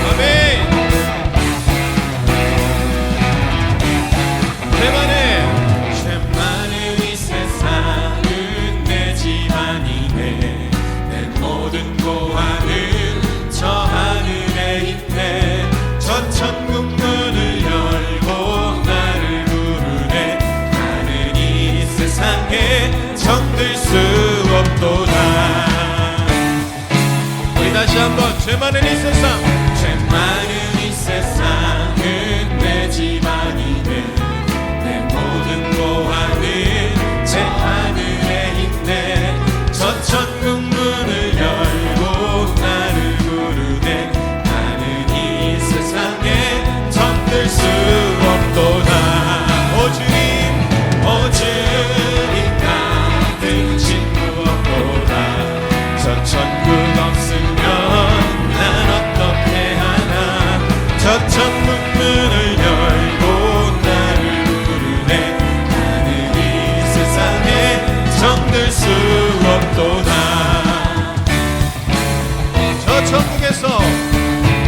아멘. 죄 많은 이 세상은 내 집안이네. 내 모든 고아는 저 하늘에 있네. 저 천국 문을 열고 나를 부르네. 나는 이 세상에 정들 수 없도다. 우리 다시 한번 죄 많은 이 세상, 죄 많은 이 세상은 내 집안이네. 내 모든 고아는 제 하늘에 있네. 저 천국 문을 열고 나를 부르네. 나는 이 세상에 잠들 수 없도다. 오 주님, 오 주님 같은 친구 없도다. 저 천국 없으면 난 어떻게 하나. 저 천국 문을 열고 나를 부르네. 나는 이 세상에 정들 수 없도다.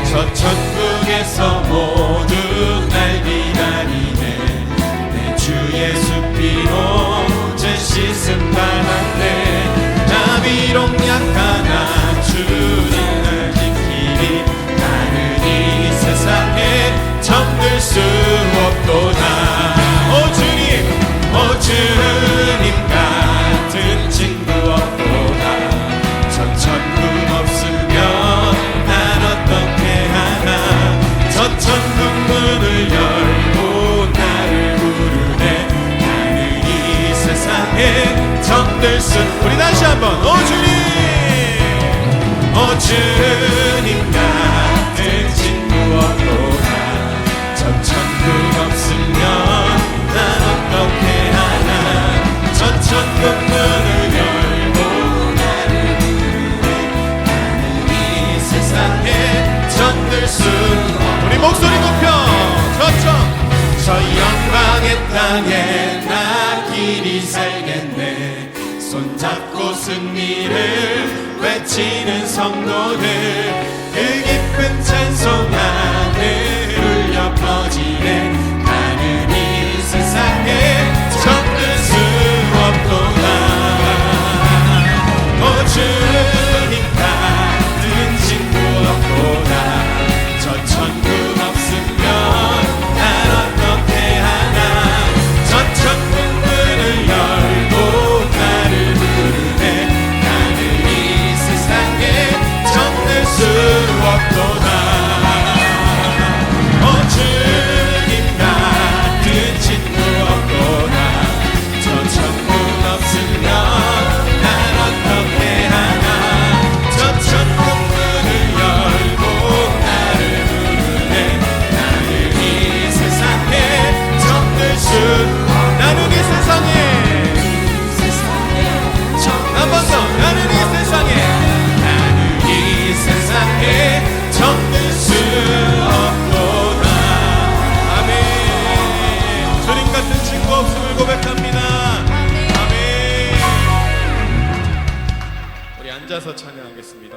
저 천국에서 모두 날 기다리네. 내 주 예수 피로 죄 씻음 받았네. 나 비록 약하나 주님 날 지키리. 나는 이 세상에 정들 수 없도다. 오 주님, 오 주님 같은 친구 없도다. 저 천국 없으면 난 어떻게 하나. 저 천국 문을 열고 나를 부르네. 나는 이 세상에 정들 수. 우리 다시 한번 오 주님, 오 주님 같은 친구 없도다. 저 천국 없으면 난 어떻게 하나. 저 천국 문을 열고 나를 부르네. 나는 이 세상에 정들 수. 우리 목소리 높여. 저 영광의 땅에 나 길이 살겠네. 손잡고 승리를 외치는 성도들. 그 깊은 찬송 하늘 울려 퍼지네. 나는 이 세상에 정들 수 없도다. 오 주님 같은 친구 없도다. 저 천국 없으면 난 어떻게 하나. 저 천국 문을 열고 나를 부르네. 나는 이 세상에 정들 수 없도다. 오 주님 같은 친구 없도다. 저 천국 없으면 난 어떻게 하나. 저 천국 문을 열고 나를 부르네. 나는 이 세상에 정들 수. 나는 이 세상에 한 번 더. 나는 이 세상에, 나는 이 세상에 정들 수 없도다. 아멘. 주님 같은 친구 없음을 고백합니다. 아멘. 우리 앉아서 찬양하겠습니다.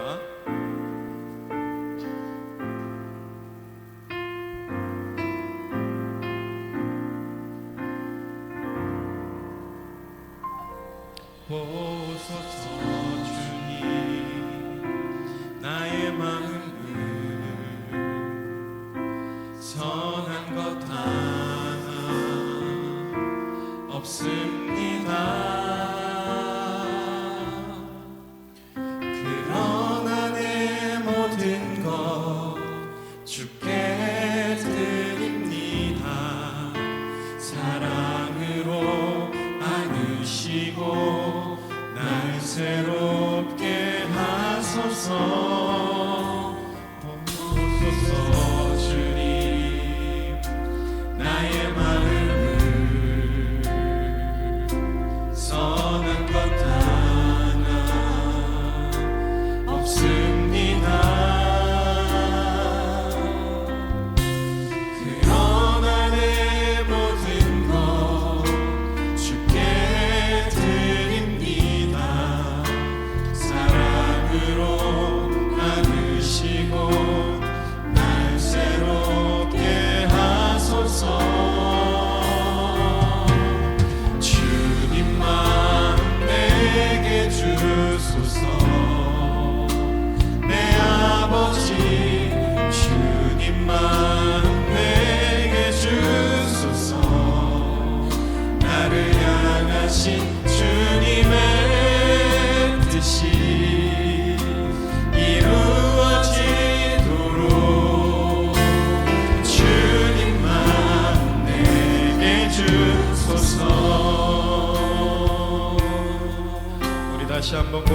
보소서 주님, 나의 마음을 선한 것 하나 없습니다. 그러나 내 모든 것 주께 드립니다. 사랑으로 안으시고 날 새롭게 하소서.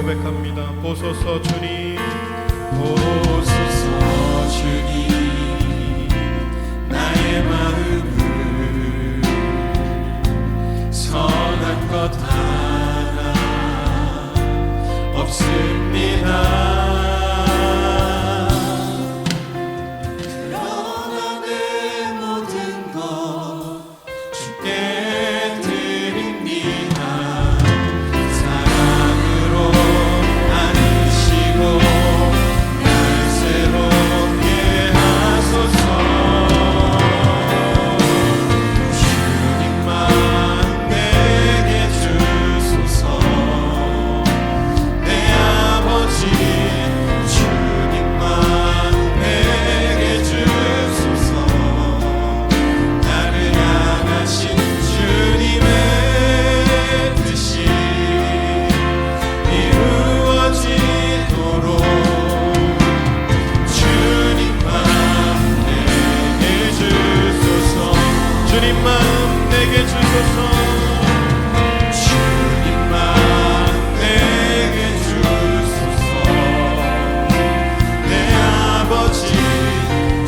고백합니다. 보소서 주님, 보소서 주님, 나의 마음을 선한 것 하나 없습니다. 그러나 내 모든 것 주께 드립니다. 사랑으로 안으시고 날 새롭게 하소서. 주님만 내게 주소서. 내 아버지 주님만 내게 주소서. 나를 향하신 주님의 뜻이 이루어지도록 주님만 내게 주소서. 주님만 내게 주소서. 주님만 내게 주소서. 내 아버지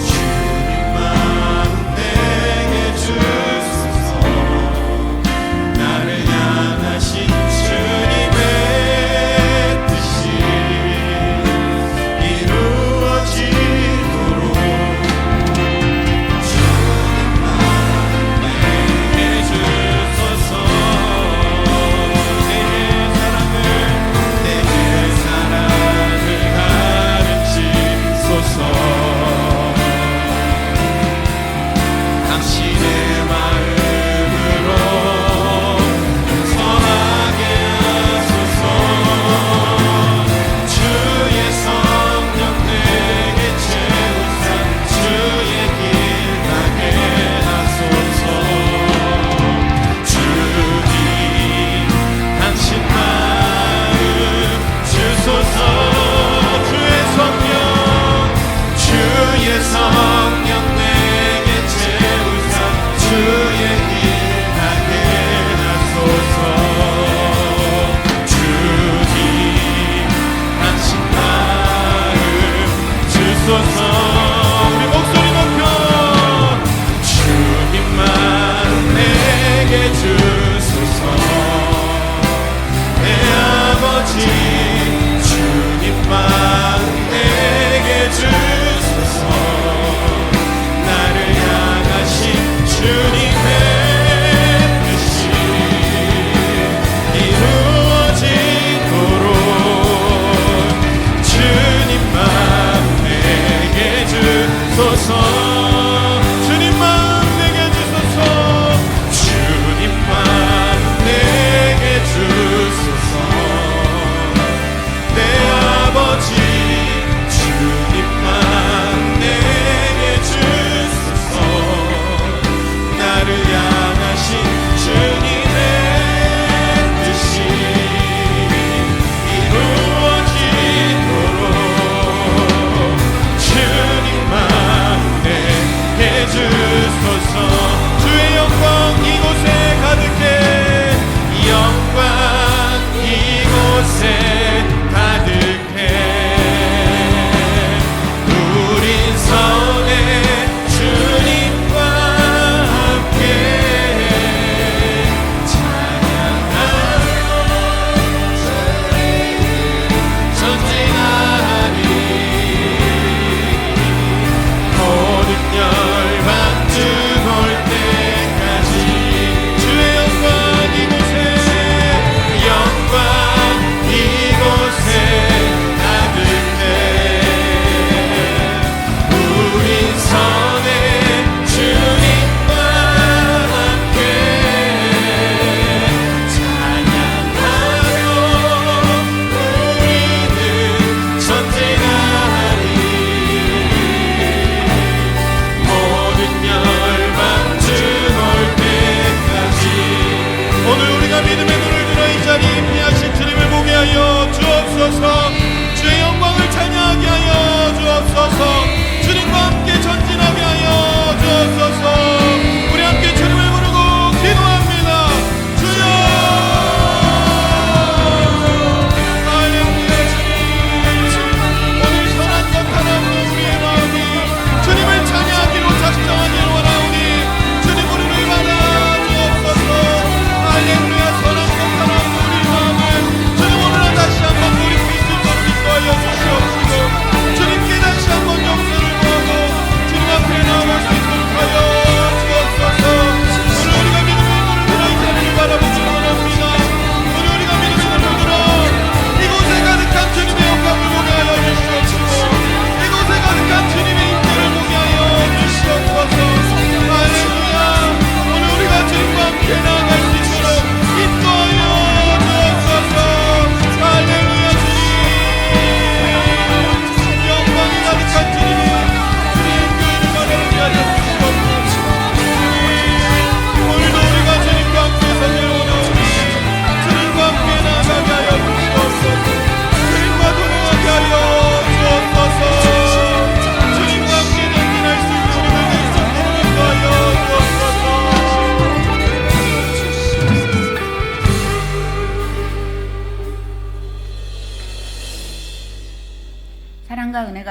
주님만 내게 주소서. 나를 향하신 주님의 뜻이 이루어지도록 주님만 내게 주소서. 내게 사랑을 가르치소서. 당신의 마음으로 선하게 하소서. 주의 성령 내게 채우사 주의 길 가게 하소서. 주님 당신 마음 주소서. 주의 성령 내게 채우사 주의 길 가게 하소서. 주님 당신 마음 주소서. 우리 목소리 높여 주님만 내게 주소서. 내 아버지 주님만 내게 주소서. 나를 향하신 주님의 뜻이 이루어지도록 주님만 내게 주소서. 주님만 내게 주소서. 주님만 내게 주소서. 내 아버지 주님만 내게 주소서. 나를 향하신 주님의 뜻이 이루어지도록 주님만 내게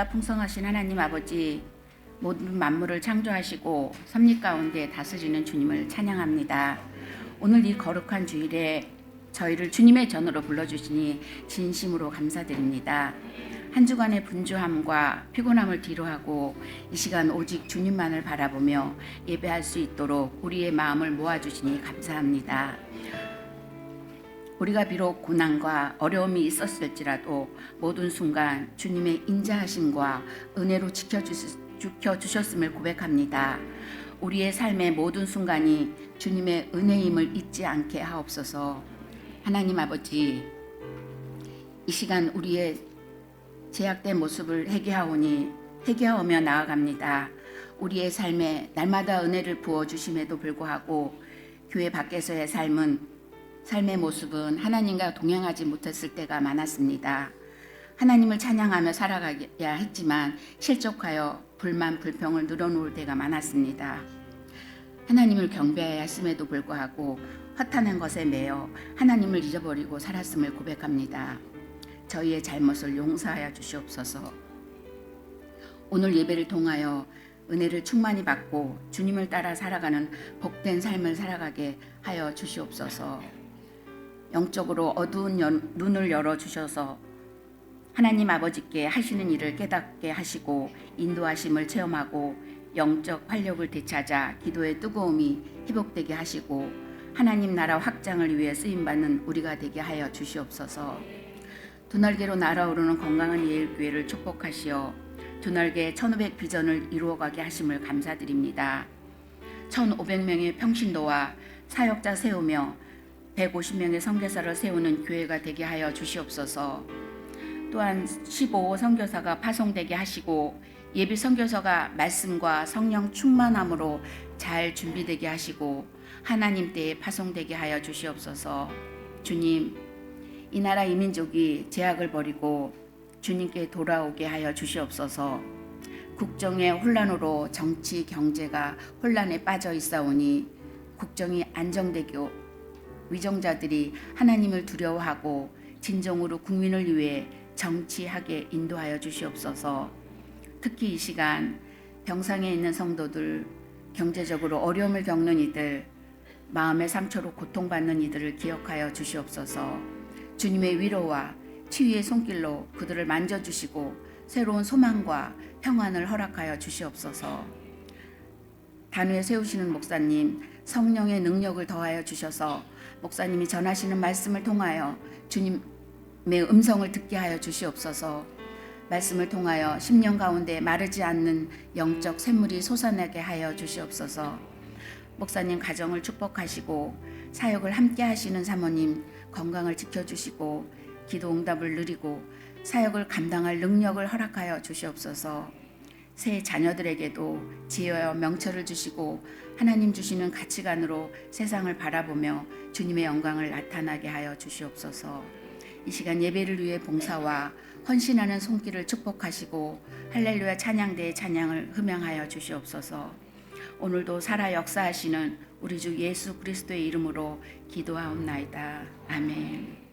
놀랍 풍성하신 하나님 아버지, 모든 만물을 창조하시고 섭리 가운데 다스리는 주님을 찬양합니다. 오늘 이 거룩한 주일에 저희를 주님의 전으로 불러주시니 진심으로 감사드립니다. 한 주간의 분주함과 피곤함을 뒤로하고 이 시간 오직 주님만을 바라보며 예배할 수 있도록 우리의 마음을 모아주시니 감사합니다. 우리가 비록 고난과 어려움이 있었을지라도 모든 순간 주님의 인자하심과 은혜로 지켜주셨음을 고백합니다. 우리의 삶의 모든 순간이 주님의 은혜임을 잊지 않게 하옵소서. 하나님 아버지, 이 시간 우리의 제약된 모습을 회개하오며 나아갑니다. 우리의 삶에 날마다 은혜를 부어주심에도 불구하고 교회 밖에서의 삶의 모습은 하나님과 동행하지 못했을 때가 많았습니다. 하나님을 찬양하며 살아가야 했지만 실족하여 불만 불평을 늘어놓을 때가 많았습니다. 하나님을 경배해야 했음에도 불구하고 허탄한 것에 매여 하나님을 잊어버리고 살았음을 고백합니다. 저희의 잘못을 용서하여 주시옵소서. 오늘 예배를 통하여 은혜를 충만히 받고 주님을 따라 살아가는 복된 삶을 살아가게 하여 주시옵소서. 영적으로 어두운 눈을 열어주셔서 하나님 아버지께 하시는 일을 깨닫게 하시고 인도하심을 체험하고 영적 활력을 되찾아 기도의 뜨거움이 회복되게 하시고 하나님 나라 확장을 위해 쓰임받는 우리가 되게 하여 주시옵소서. 두 날개로 날아오르는 건강한 예일교회를 축복하시어 두 날개 1500 비전을 이루어가게 하심을 감사드립니다. 1500명의 평신도와 사역자 세우며 150명의 선교사를 세우는 교회가 되게 하여 주시옵소서. 또한 15호 선교사가 파송되게 하시고 예비 선교사가 말씀과 성령 충만함으로 잘 준비되게 하시고 하나님 때에 파송되게 하여 주시옵소서. 주님, 이 나라 이 민족이 제약을 버리고 주님께 돌아오게 하여 주시옵소서. 국정의 혼란으로 정치 경제가 혼란에 빠져 있사오니 국정이 안정되고 위정자들이 하나님을 두려워하고 진정으로 국민을 위해 정치하게 인도하여 주시옵소서. 특히 이 시간 병상에 있는 성도들, 경제적으로 어려움을 겪는 이들, 마음의 상처로 고통받는 이들을 기억하여 주시옵소서. 주님의 위로와 치유의 손길로 그들을 만져주시고 새로운 소망과 평안을 허락하여 주시옵소서. 단위에 세우시는 목사님, 성령의 능력을 더하여 주셔서 목사님이 전하시는 말씀을 통하여 주님의 음성을 듣게 하여 주시옵소서. 말씀을 통하여 10년 가운데 마르지 않는 영적 샘물이 솟아나게 하여 주시옵소서. 목사님 가정을 축복하시고 사역을 함께 하시는 사모님 건강을 지켜주시고 기도 응답을 누리고 사역을 감당할 능력을 허락하여 주시옵소서. 새 자녀들에게도 지혜와 명철을 주시고 하나님 주시는 가치관으로 세상을 바라보며 주님의 영광을 나타나게 하여 주시옵소서. 이 시간 예배를 위해 봉사와 헌신하는 손길을 축복하시고 할렐루야 찬양대의 찬양을 흠양하여 주시옵소서. 오늘도 살아 역사하시는 우리 주 예수 그리스도의 이름으로 기도하옵나이다. 아멘.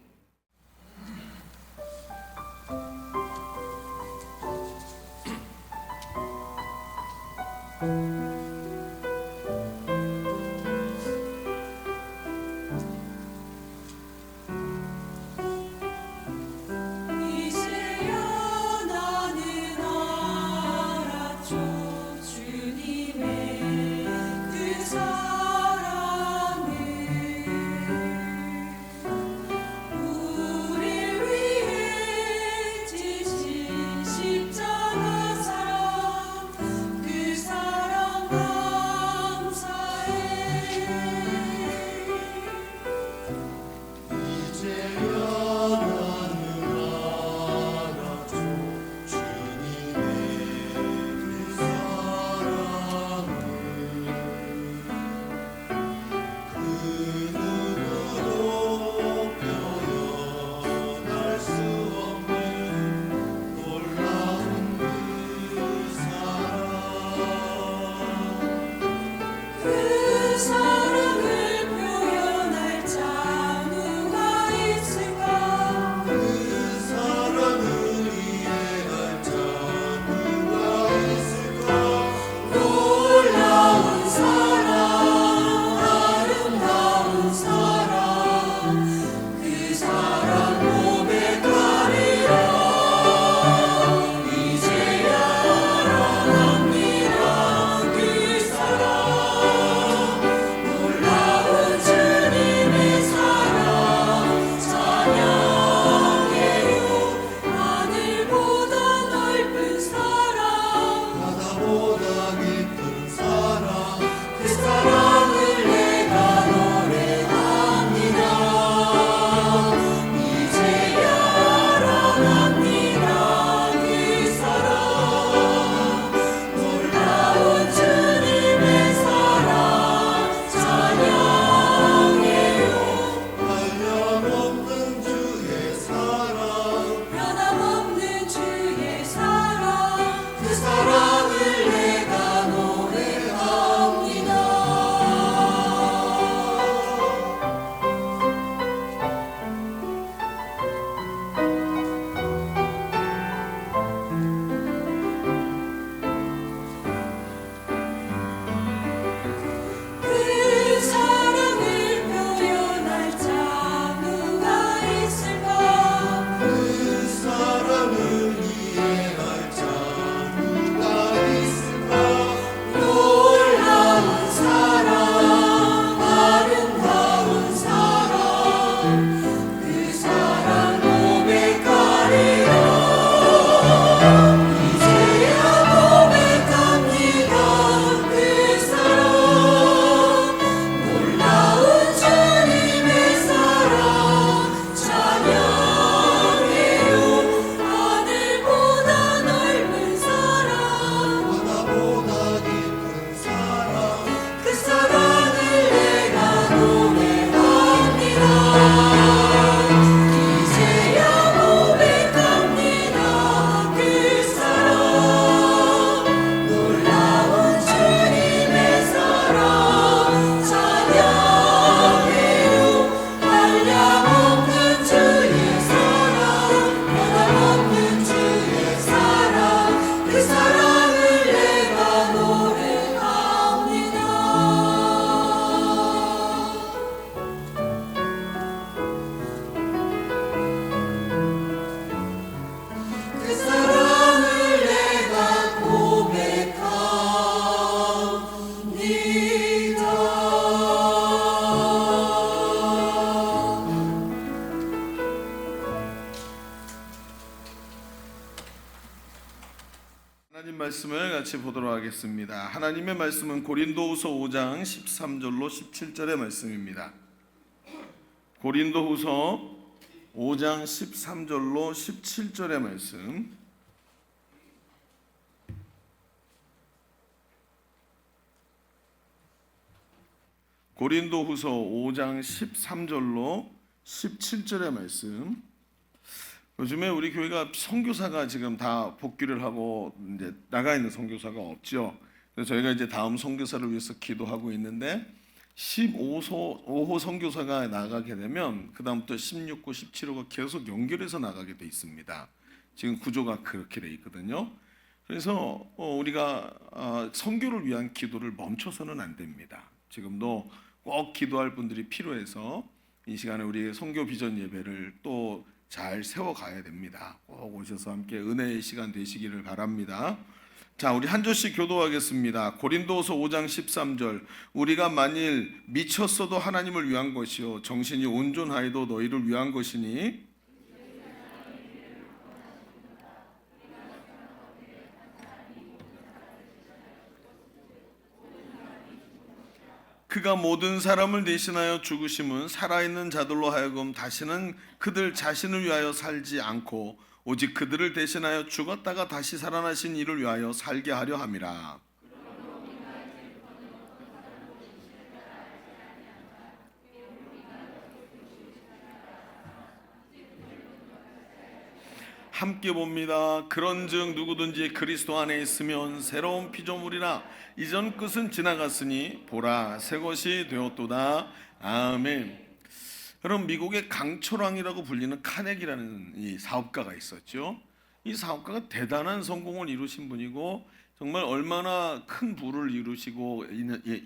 말씀을 같이 보도록 하겠습니다. 하나님의 말씀은 고린도후서 5장 13절로 17절의 말씀입니다. 고린도후서 5장 13절로 17절의 말씀. 고린도후서 5장 13절로 17절의 말씀. 요즘에 우리 교회가 선교사가 지금 다 복귀를 하고 이제 나가 있는 선교사가 없죠. 그래서 저희가 이제 다음 선교사를 위해서 기도하고 있는데 15호 선교사가 나가게 되면 그 다음부터 16호, 17호가 계속 연결해서 나가게 돼 있습니다. 지금 구조가 그렇게 돼 있거든요. 그래서 우리가 선교를 위한 기도를 멈춰서는 안 됩니다. 지금도 꼭 기도할 분들이 필요해서 이 시간에 우리 선교 비전 예배를 또 잘 세워가야 됩니다. 꼭 오셔서 함께 은혜의 시간 되시기를 바랍니다. 자, 우리 한 절씩 교도하겠습니다. 고린도서 5장 13절. 우리가 만일 미쳤어도 하나님을 위한 것이요 정신이 온전하여도 너희를 위한 것이니 그가 모든 사람을 대신하여 죽으심은 살아있는 자들로 하여금 다시는 그들 자신을 위하여 살지 않고 오직 그들을 대신하여 죽었다가 다시 살아나신 이를 위하여 살게 하려 함이라. 함께 봅니다. 그런즉 누구든지 그리스도 안에 있으면 새로운 피조물이라 이전 것은 지나갔으니 보라 새 것이 되었도다. 아멘. 여러분, 미국의 강철왕이라고 불리는 카네기라는 이 사업가가 있었죠. 이 사업가가 대단한 성공을 이루신 분이고 정말 얼마나 큰 부를 이루시고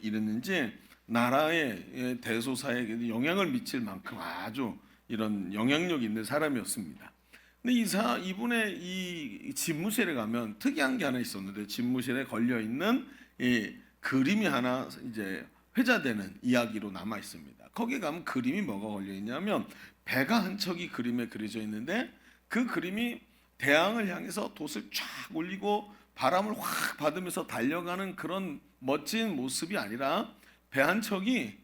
이랬는지 나라의 대소사에 영향을 미칠 만큼 아주 이런 영향력 있는 사람이었습니다. 근데 이분의 이 집무실에 가면 특이한 게 하나 있었는데, 집무실에 걸려 있는 이 그림이 하나 이제 회자되는 이야기로 남아 있습니다. 거기에 가면 그림이 뭐가 걸려 있냐면 배가 한 척이 그림에 그려져 있는데 그 그림이 대양을 향해서 돛을 쫙 올리고 바람을 확 받으면서 달려가는 그런 멋진 모습이 아니라 배 한 척이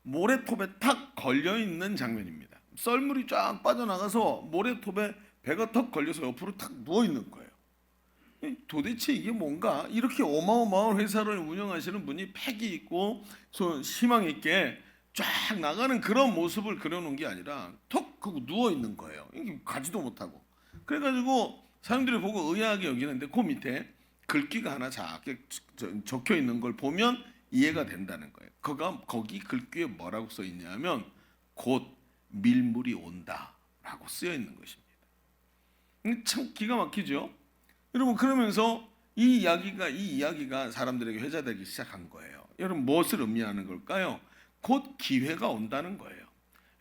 모래톱에 탁 걸려 있는 장면입니다. 썰물이 쫙 빠져나가서 모래톱에 배가 턱 걸려서 옆으로 탁 누워 있는 거예요. 도대체 이게 뭔가? 이렇게 어마어마한 회사를 운영하시는 분이 패기 있고 희망 있게 쫙 나가는 그런 모습을 그려놓은 게 아니라 턱 하고 누워 있는 거예요. 가지도 못하고. 그래가지고 사람들이 보고 의아하게 여기는데 그 밑에 글귀가 하나 작게 적혀 있는 걸 보면 이해가 된다는 거예요. 거기 글귀에 뭐라고 써 있냐면 곧 밀물이 온다라고 쓰여 있는 것입니다. 참 기가 막히죠. 여러분, 그러면서 이 이야기가 사람들에게 회자되기 시작한 거예요. 여러분, 무엇을 의미하는 걸까요? 곧 기회가 온다는 거예요.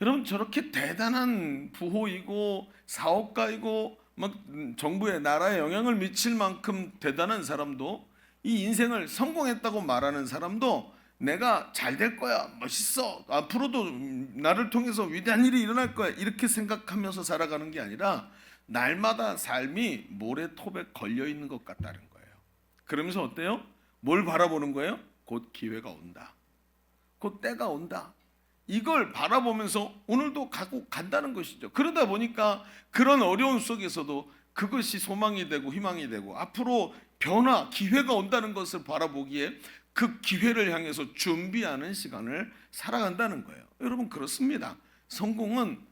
여러분, 저렇게 대단한 부호이고 사업가이고 막 정부의 나라에 영향을 미칠 만큼 대단한 사람도, 이 인생을 성공했다고 말하는 사람도 내가 잘 될 거야, 멋있어, 앞으로도 나를 통해서 위대한 일이 일어날 거야, 이렇게 생각하면서 살아가는 게 아니라 날마다 삶이 모래톱에 걸려 있는 것 같다는 거예요. 그러면서 어때요? 뭘 바라보는 거예요? 곧 기회가 온다, 곧 때가 온다. 이걸 바라보면서 오늘도 가고 간다는 것이죠. 그러다 보니까 그런 어려운 속에서도 그것이 소망이 되고 희망이 되고 앞으로 변화, 기회가 온다는 것을 바라보기에 그 기회를 향해서 준비하는 시간을 살아간다는 거예요. 여러분, 그렇습니다. 성공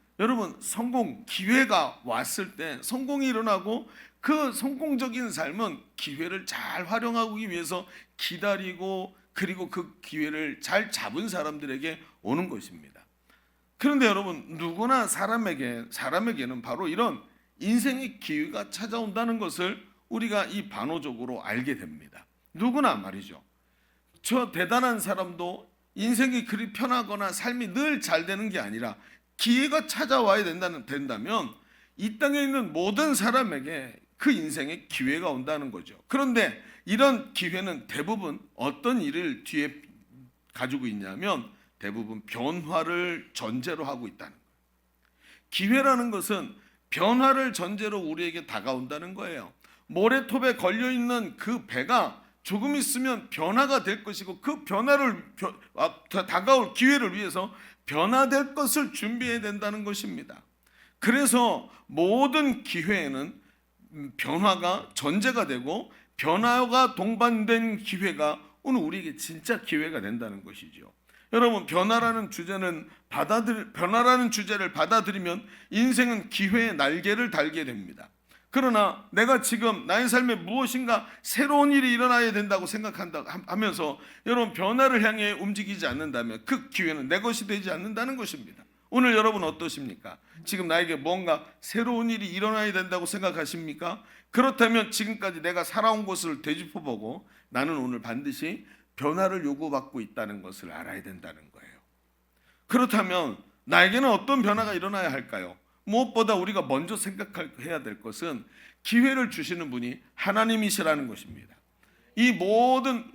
기회가 왔을 때 성공이 일어나고 그 성공적인 삶은 기회를 잘 활용하기 위해서 기다리고 그리고 그 기회를 잘 잡은 사람들에게 오는 것입니다. 그런데 여러분, 누구나 사람에게는 바로 이런 인생의 기회가 찾아온다는 것을 우리가 이 반어적으로 알게 됩니다. 누구나 말이죠. 저 대단한 사람도 인생이 그리 편하거나 삶이 늘 잘 되는 게 아니라 기회가 찾아와야 된다면 이 땅에 있는 모든 사람에게 그 인생에 기회가 온다는 거죠. 그런데 이런 기회는 대부분 어떤 일을 뒤에 가지고 있냐면 대부분 변화를 전제로 하고 있다는 거예요. 기회라는 것은 변화를 전제로 우리에게 다가온다는 거예요. 모래톱에 걸려있는 그 배가 조금 있으면 변화가 될 것이고, 그 변화를 다가올 기회를 위해서 변화될 것을 준비해야 된다는 것입니다. 그래서 모든 기회에는 변화가 전제가 되고, 변화가 동반된 기회가 오늘 우리에게 진짜 기회가 된다는 것이죠. 여러분, 변화라는 주제를 받아들이면 인생은 기회의 날개를 달게 됩니다. 그러나 내가 지금 나의 삶에 무엇인가 새로운 일이 일어나야 된다고 생각하면서 여러분 변화를 향해 움직이지 않는다면 그 기회는 내 것이 되지 않는다는 것입니다. 오늘 여러분 어떠십니까? 지금 나에게 뭔가 새로운 일이 일어나야 된다고 생각하십니까? 그렇다면 지금까지 내가 살아온 것을 되짚어보고 나는 오늘 반드시 변화를 요구받고 있다는 것을 알아야 된다는 거예요. 그렇다면 나에게는 어떤 변화가 일어나야 할까요? 무엇보다 우리가 먼저 생각해야 될 것은 기회를 주시는 분이 하나님이시라는 것입니다. 이 모든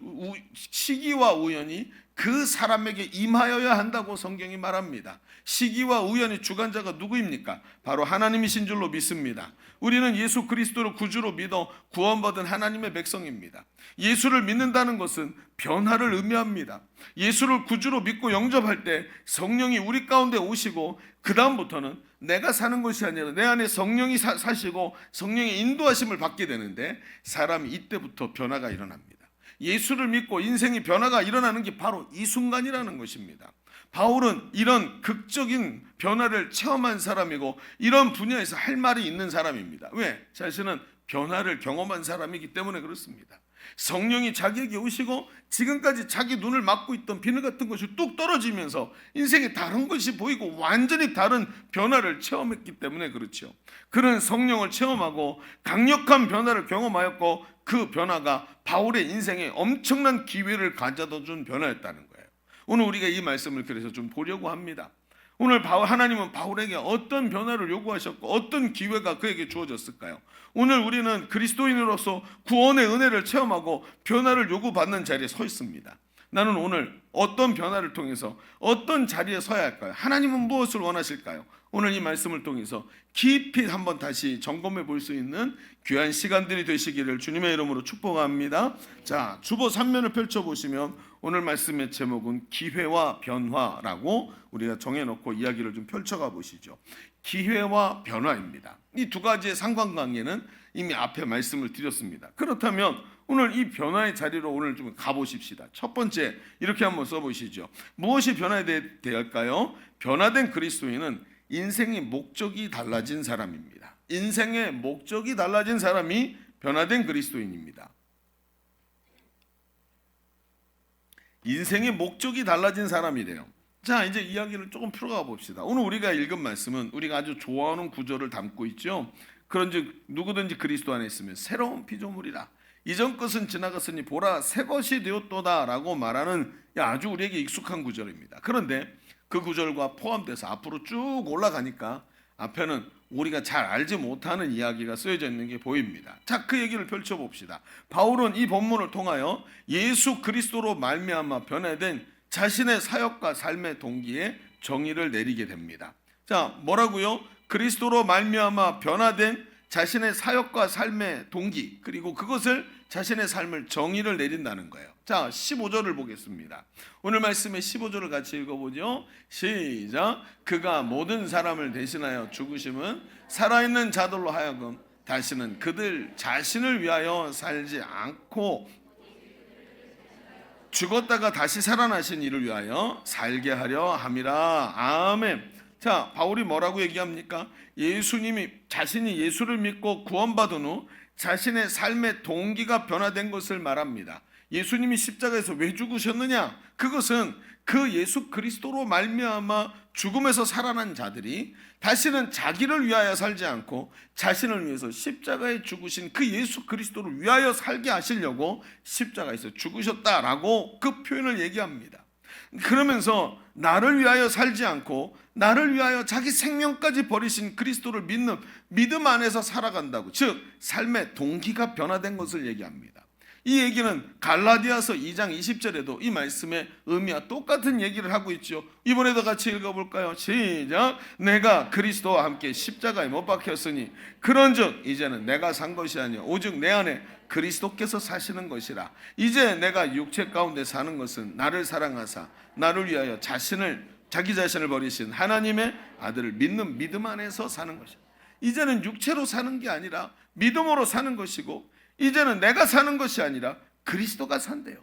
시기와 우연이 그 사람에게 임하여야 한다고 성경이 말합니다. 시기와 우연의 주관자가 누구입니까? 바로 하나님이신 줄로 믿습니다. 우리는 예수 그리스도를 구주로 믿어 구원받은 하나님의 백성입니다. 예수를 믿는다는 것은 변화를 의미합니다. 예수를 구주로 믿고 영접할 때 성령이 우리 가운데 오시고, 그 다음부터는 내가 사는 것이 아니라 내 안에 성령이 사시고 성령의 인도하심을 받게 되는데, 사람이 이때부터 변화가 일어납니다. 예수를 믿고 인생의 변화가 일어나는 게 바로 이 순간이라는 것입니다. 바울은 이런 극적인 변화를 체험한 사람이고 이런 분야에서 할 말이 있는 사람입니다. 왜? 자신은 변화를 경험한 사람이기 때문에 그렇습니다. 성령이 자기에게 오시고 지금까지 자기 눈을 막고 있던 비늘 같은 것이 뚝 떨어지면서 인생에 다른 것이 보이고 완전히 다른 변화를 체험했기 때문에 그렇죠. 그런 성령을 체험하고 강력한 변화를 경험하였고, 그 변화가 바울의 인생에 엄청난 기회를 가져다 준 변화였다는 거예요. 오늘 우리가 이 말씀을 그래서 좀 보려고 합니다. 오늘 하나님은 바울에게 어떤 변화를 요구하셨고 어떤 기회가 그에게 주어졌을까요? 오늘 우리는 그리스도인으로서 구원의 은혜를 체험하고 변화를 요구받는 자리에 서 있습니다. 나는 오늘 어떤 변화를 통해서 어떤 자리에 서야 할까요? 하나님은 무엇을 원하실까요? 오늘 이 말씀을 통해서 깊이 한번 다시 점검해 볼 수 있는 귀한 시간들이 되시기를 주님의 이름으로 축복합니다. 자, 주보 3면을 펼쳐보시면 오늘 말씀의 제목은 기회와 변화라고 우리가 정해놓고 이야기를 좀 펼쳐가 보시죠. 기회와 변화입니다. 이 두 가지의 상관관계는 이미 앞에 말씀을 드렸습니다. 그렇다면 오늘 이 변화의 자리로 오늘 좀 가보십시다. 첫 번째 이렇게 한번 써보시죠. 무엇이 변화돼야 할까요? 변화된 그리스도인은 인생의 목적이 달라진 사람입니다. 인생의 목적이 달라진 사람이 변화된 그리스도인입니다. 인생의 목적이 달라진 사람이래요. 자, 이제 이야기를 조금 풀어가 봅시다. 오늘 우리가 읽은 말씀은 우리가 아주 좋아하는 구절을 담고 있죠. 그런즉 누구든지 그리스도 안에 있으면 새로운 피조물이라. 이전 것은 지나갔으니 보라 새 것이 되었도다 라고 말하는 아주 우리에게 익숙한 구절입니다. 그런데 그 구절과 포함돼서 앞으로 쭉 올라가니까 앞에는 우리가 잘 알지 못하는 이야기가 쓰여져 있는 게 보입니다. 자, 그 얘기를 펼쳐봅시다. 바울은 이 본문을 통하여 예수 그리스도로 말미암아 변화된 자신의 사역과 삶의 동기에 정의를 내리게 됩니다. 자, 뭐라고요? 그리스도로 말미암아 변화된 자신의 사역과 삶의 동기, 그리고 그것을 자신의 삶을 정의를 내린다는 거예요. 자, 15절을 보겠습니다. 오늘 말씀의 15절을 같이 읽어보죠. 시작. 그가 모든 사람을 대신하여 죽으심은 살아있는 자들로 하여금 다시는 그들 자신을 위하여 살지 않고 죽었다가 다시 살아나신 이를 위하여 살게 하려 함이라. 아멘. 자, 바울이 뭐라고 얘기합니까? 예수님이 자신이 예수를 믿고 구원받은 후 자신의 삶의 동기가 변화된 것을 말합니다. 예수님이 십자가에서 왜 죽으셨느냐? 그것은 그 예수 그리스도로 말미암아 죽음에서 살아난 자들이 다시는 자기를 위하여 살지 않고 자신을 위해서 십자가에 죽으신 그 예수 그리스도를 위하여 살게 하시려고 십자가에서 죽으셨다라고 그 표현을 얘기합니다. 그러면서 나를 위하여 살지 않고 나를 위하여 자기 생명까지 버리신 그리스도를 믿는 믿음 안에서 살아간다고, 즉 삶의 동기가 변화된 것을 얘기합니다. 이 얘기는 갈라디아서 2장 20절에도 이 말씀의 의미와 똑같은 얘기를 하고 있죠. 이번에도 같이 읽어볼까요? 시작. 내가 그리스도와 함께 십자가에 못 박혔으니 그런즉 이제는 내가 산 것이 아니요 오직 내 안에 그리스도께서 사시는 것이라. 이제 내가 육체 가운데 사는 것은 나를 사랑하사 나를 위하여 자기 자신을 버리신 하나님의 아들을 믿는 믿음 안에서 사는 것이다. 이제는 육체로 사는 게 아니라 믿음으로 사는 것이고, 이제는 내가 사는 것이 아니라 그리스도가 산대요.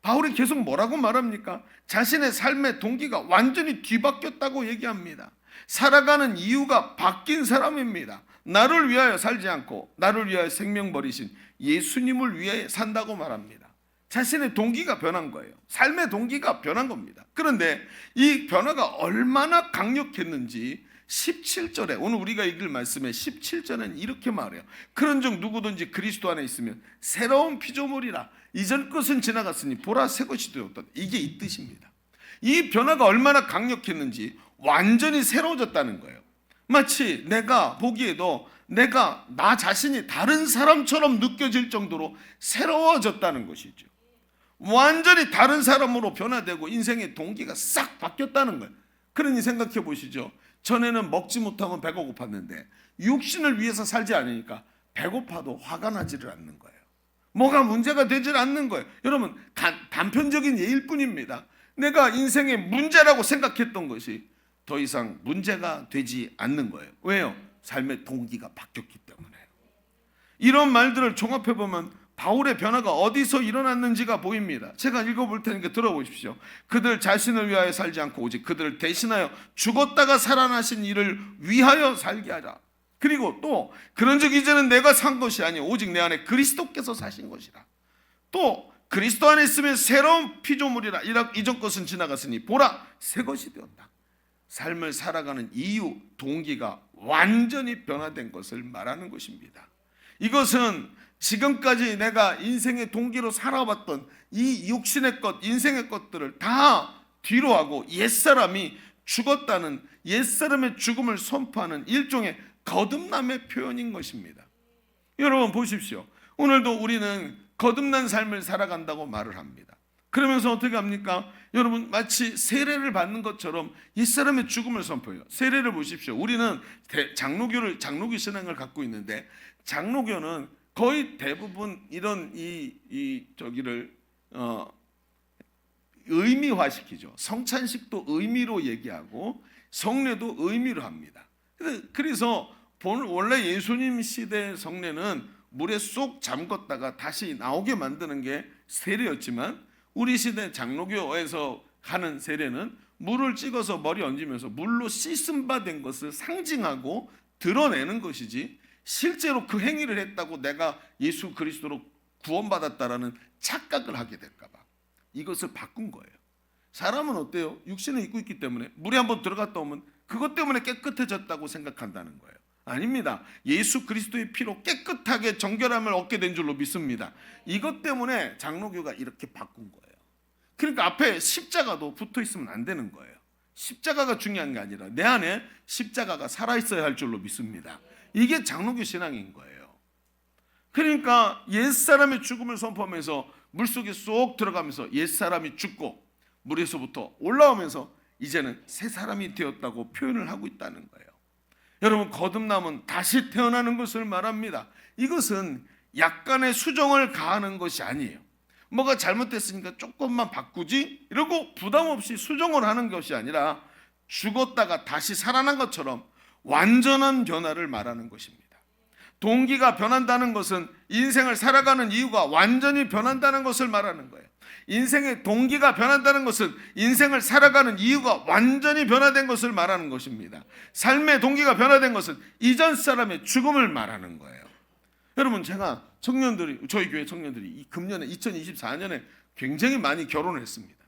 바울이 계속 뭐라고 말합니까? 자신의 삶의 동기가 완전히 뒤바뀌었다고 얘기합니다. 살아가는 이유가 바뀐 사람입니다. 나를 위하여 살지 않고 나를 위하여 생명 버리신 예수님을 위해 산다고 말합니다. 자신의 동기가 변한 거예요. 삶의 동기가 변한 겁니다. 그런데 이 변화가 얼마나 강력했는지 17절에, 오늘 우리가 읽을 말씀의 17절에는 이렇게 말해요. 그런즉 누구든지 그리스도 안에 있으면 새로운 피조물이라. 이전 것은 지나갔으니 보라 새 것이 되었다. 이게 이 뜻입니다. 이 변화가 얼마나 강력했는지 완전히 새로워졌다는 거예요. 마치 내가 보기에도 나 자신이 다른 사람처럼 느껴질 정도로 새로워졌다는 것이죠. 완전히 다른 사람으로 변화되고 인생의 동기가 싹 바뀌었다는 거예요. 그러니 생각해 보시죠. 전에는 먹지 못하면 배가 고팠는데 육신을 위해서 살지 않으니까 배고파도 화가 나지를 않는 거예요. 뭐가 문제가 되질 않는 거예요. 여러분, 단편적인 예일 뿐입니다. 내가 인생의 문제라고 생각했던 것이 더 이상 문제가 되지 않는 거예요. 왜요? 삶의 동기가 바뀌었기 때문에요. 이런 말들을 종합해보면 바울의 변화가 어디서 일어났는지가 보입니다. 제가 읽어볼 테니까 들어보십시오. 그들 자신을 위하여 살지 않고 오직 그들을 대신하여 죽었다가 살아나신 이를 위하여 살게 하라. 그리고 또 그런즉 이제는 내가 산 것이 아니요 오직 내 안에 그리스도께서 사신 것이라. 또 그리스도 안에 있으면 새로운 피조물이라. 이전 것은 지나갔으니 보라 새 것이 되었다. 삶을 살아가는 이유, 동기가 완전히 변화된 것을 말하는 것입니다. 이것은 지금까지 내가 인생의 동기로 살아왔던 이 육신의 것, 인생의 것들을 다 뒤로 하고 옛사람이 죽었다는, 옛사람의 죽음을 선포하는 일종의 거듭남의 표현인 것입니다. 여러분 보십시오. 오늘도 우리는 거듭난 삶을 살아간다고 말을 합니다. 그러면서 어떻게 합니까? 여러분, 마치 세례를 받는 것처럼 옛사람의 죽음을 선포해요. 세례를 보십시오. 우리는 장로교 신앙을 갖고 있는데, 장로교는 거의 대부분 이런 의미화시키죠. 성찬식도 의미로 얘기하고 성례도 의미로 합니다. 그래서 원래 예수님 시대 성례는 물에 쏙 잠궜다가 다시 나오게 만드는 게 세례였지만, 우리 시대 장로교에서 하는 세례는 물을 찍어서 머리 얹으면서 물로 씻음 받은 것을 상징하고 드러내는 것이지, 실제로 그 행위를 했다고 내가 예수 그리스도로 구원받았다라는 착각을 하게 될까 봐 이것을 바꾼 거예요. 사람은 어때요? 육신을 입고 있기 때문에 물에 한번 들어갔다 오면 그것 때문에 깨끗해졌다고 생각한다는 거예요. 아닙니다. 예수 그리스도의 피로 깨끗하게 정결함을 얻게 된 줄로 믿습니다. 이것 때문에 장로교가 이렇게 바꾼 거예요. 그러니까 앞에 십자가도 붙어 있으면 안 되는 거예요. 십자가가 중요한 게 아니라 내 안에 십자가가 살아있어야 할 줄로 믿습니다. 이게 장로교 신앙인 거예요. 그러니까 옛사람의 죽음을 선포하면서 물속에 쏙 들어가면서 옛사람이 죽고 물에서부터 올라오면서 이제는 새 사람이 되었다고 표현을 하고 있다는 거예요. 여러분, 거듭남은 다시 태어나는 것을 말합니다. 이것은 약간의 수정을 가하는 것이 아니에요. 뭐가 잘못됐으니까 조금만 바꾸지? 이러고 부담 없이 수정을 하는 것이 아니라 죽었다가 다시 살아난 것처럼 완전한 변화를 말하는 것입니다. 동기가 변한다는 것은 인생을 살아가는 이유가 완전히 변한다는 것을 말하는 거예요. 인생의 동기가 변한다는 것은 인생을 살아가는 이유가 완전히 변화된 것을 말하는 것입니다. 삶의 동기가 변화된 것은 이전 사람의 죽음을 말하는 거예요. 여러분, 제가 저희 교회 청년들이 이 금년에 2024년에 굉장히 많이 결혼을 했습니다.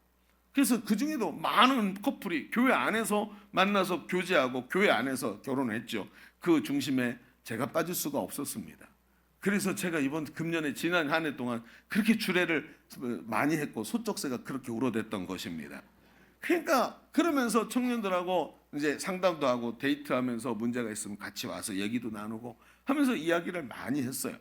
그래서 그 중에도 많은 커플이 교회 안에서 만나서 교제하고 교회 안에서 결혼을 했죠. 그 중심에 제가 빠질 수가 없었습니다. 그래서 제가 이번 금년에 지난 한 해 동안 그렇게 주례를 많이 했고 소쩍새가 그렇게 우러댔던 것입니다. 그러니까 그러면서 청년들하고 이제 상담도 하고 데이트하면서 문제가 있으면 같이 와서 얘기도 나누고 하면서 이야기를 많이 했어요.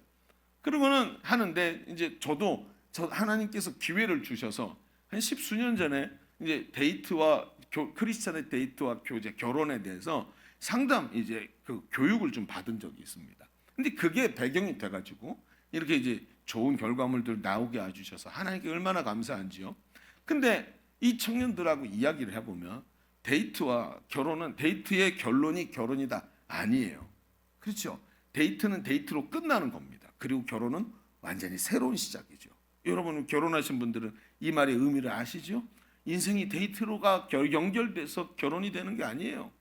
그러고는 하는데 이제 저도 하나님께서 기회를 주셔서 한 십수년 전에 이제 데이트와 크리스찬의 데이트와 교제 결혼에 대해서 상담 이제 그 교육을 좀 받은 적이 있습니다. 근데 그게 배경이 돼가지고 이렇게 이제 좋은 결과물들 나오게 해주셔서 하나님께 얼마나 감사한지요. 근데 이 청년들하고 이야기를 해보면 데이트와 결혼은 데이트의 결론이 결혼이다 아니에요. 그렇죠? 데이트는 데이트로 끝나는 겁니다. 그리고 결혼은 완전히 새로운 시작이죠. 여러분 결혼하신 분들은 이 말의 의미를 아시죠? 인생이 데이트로가 연결돼서 결혼이 되는 게 아니에요.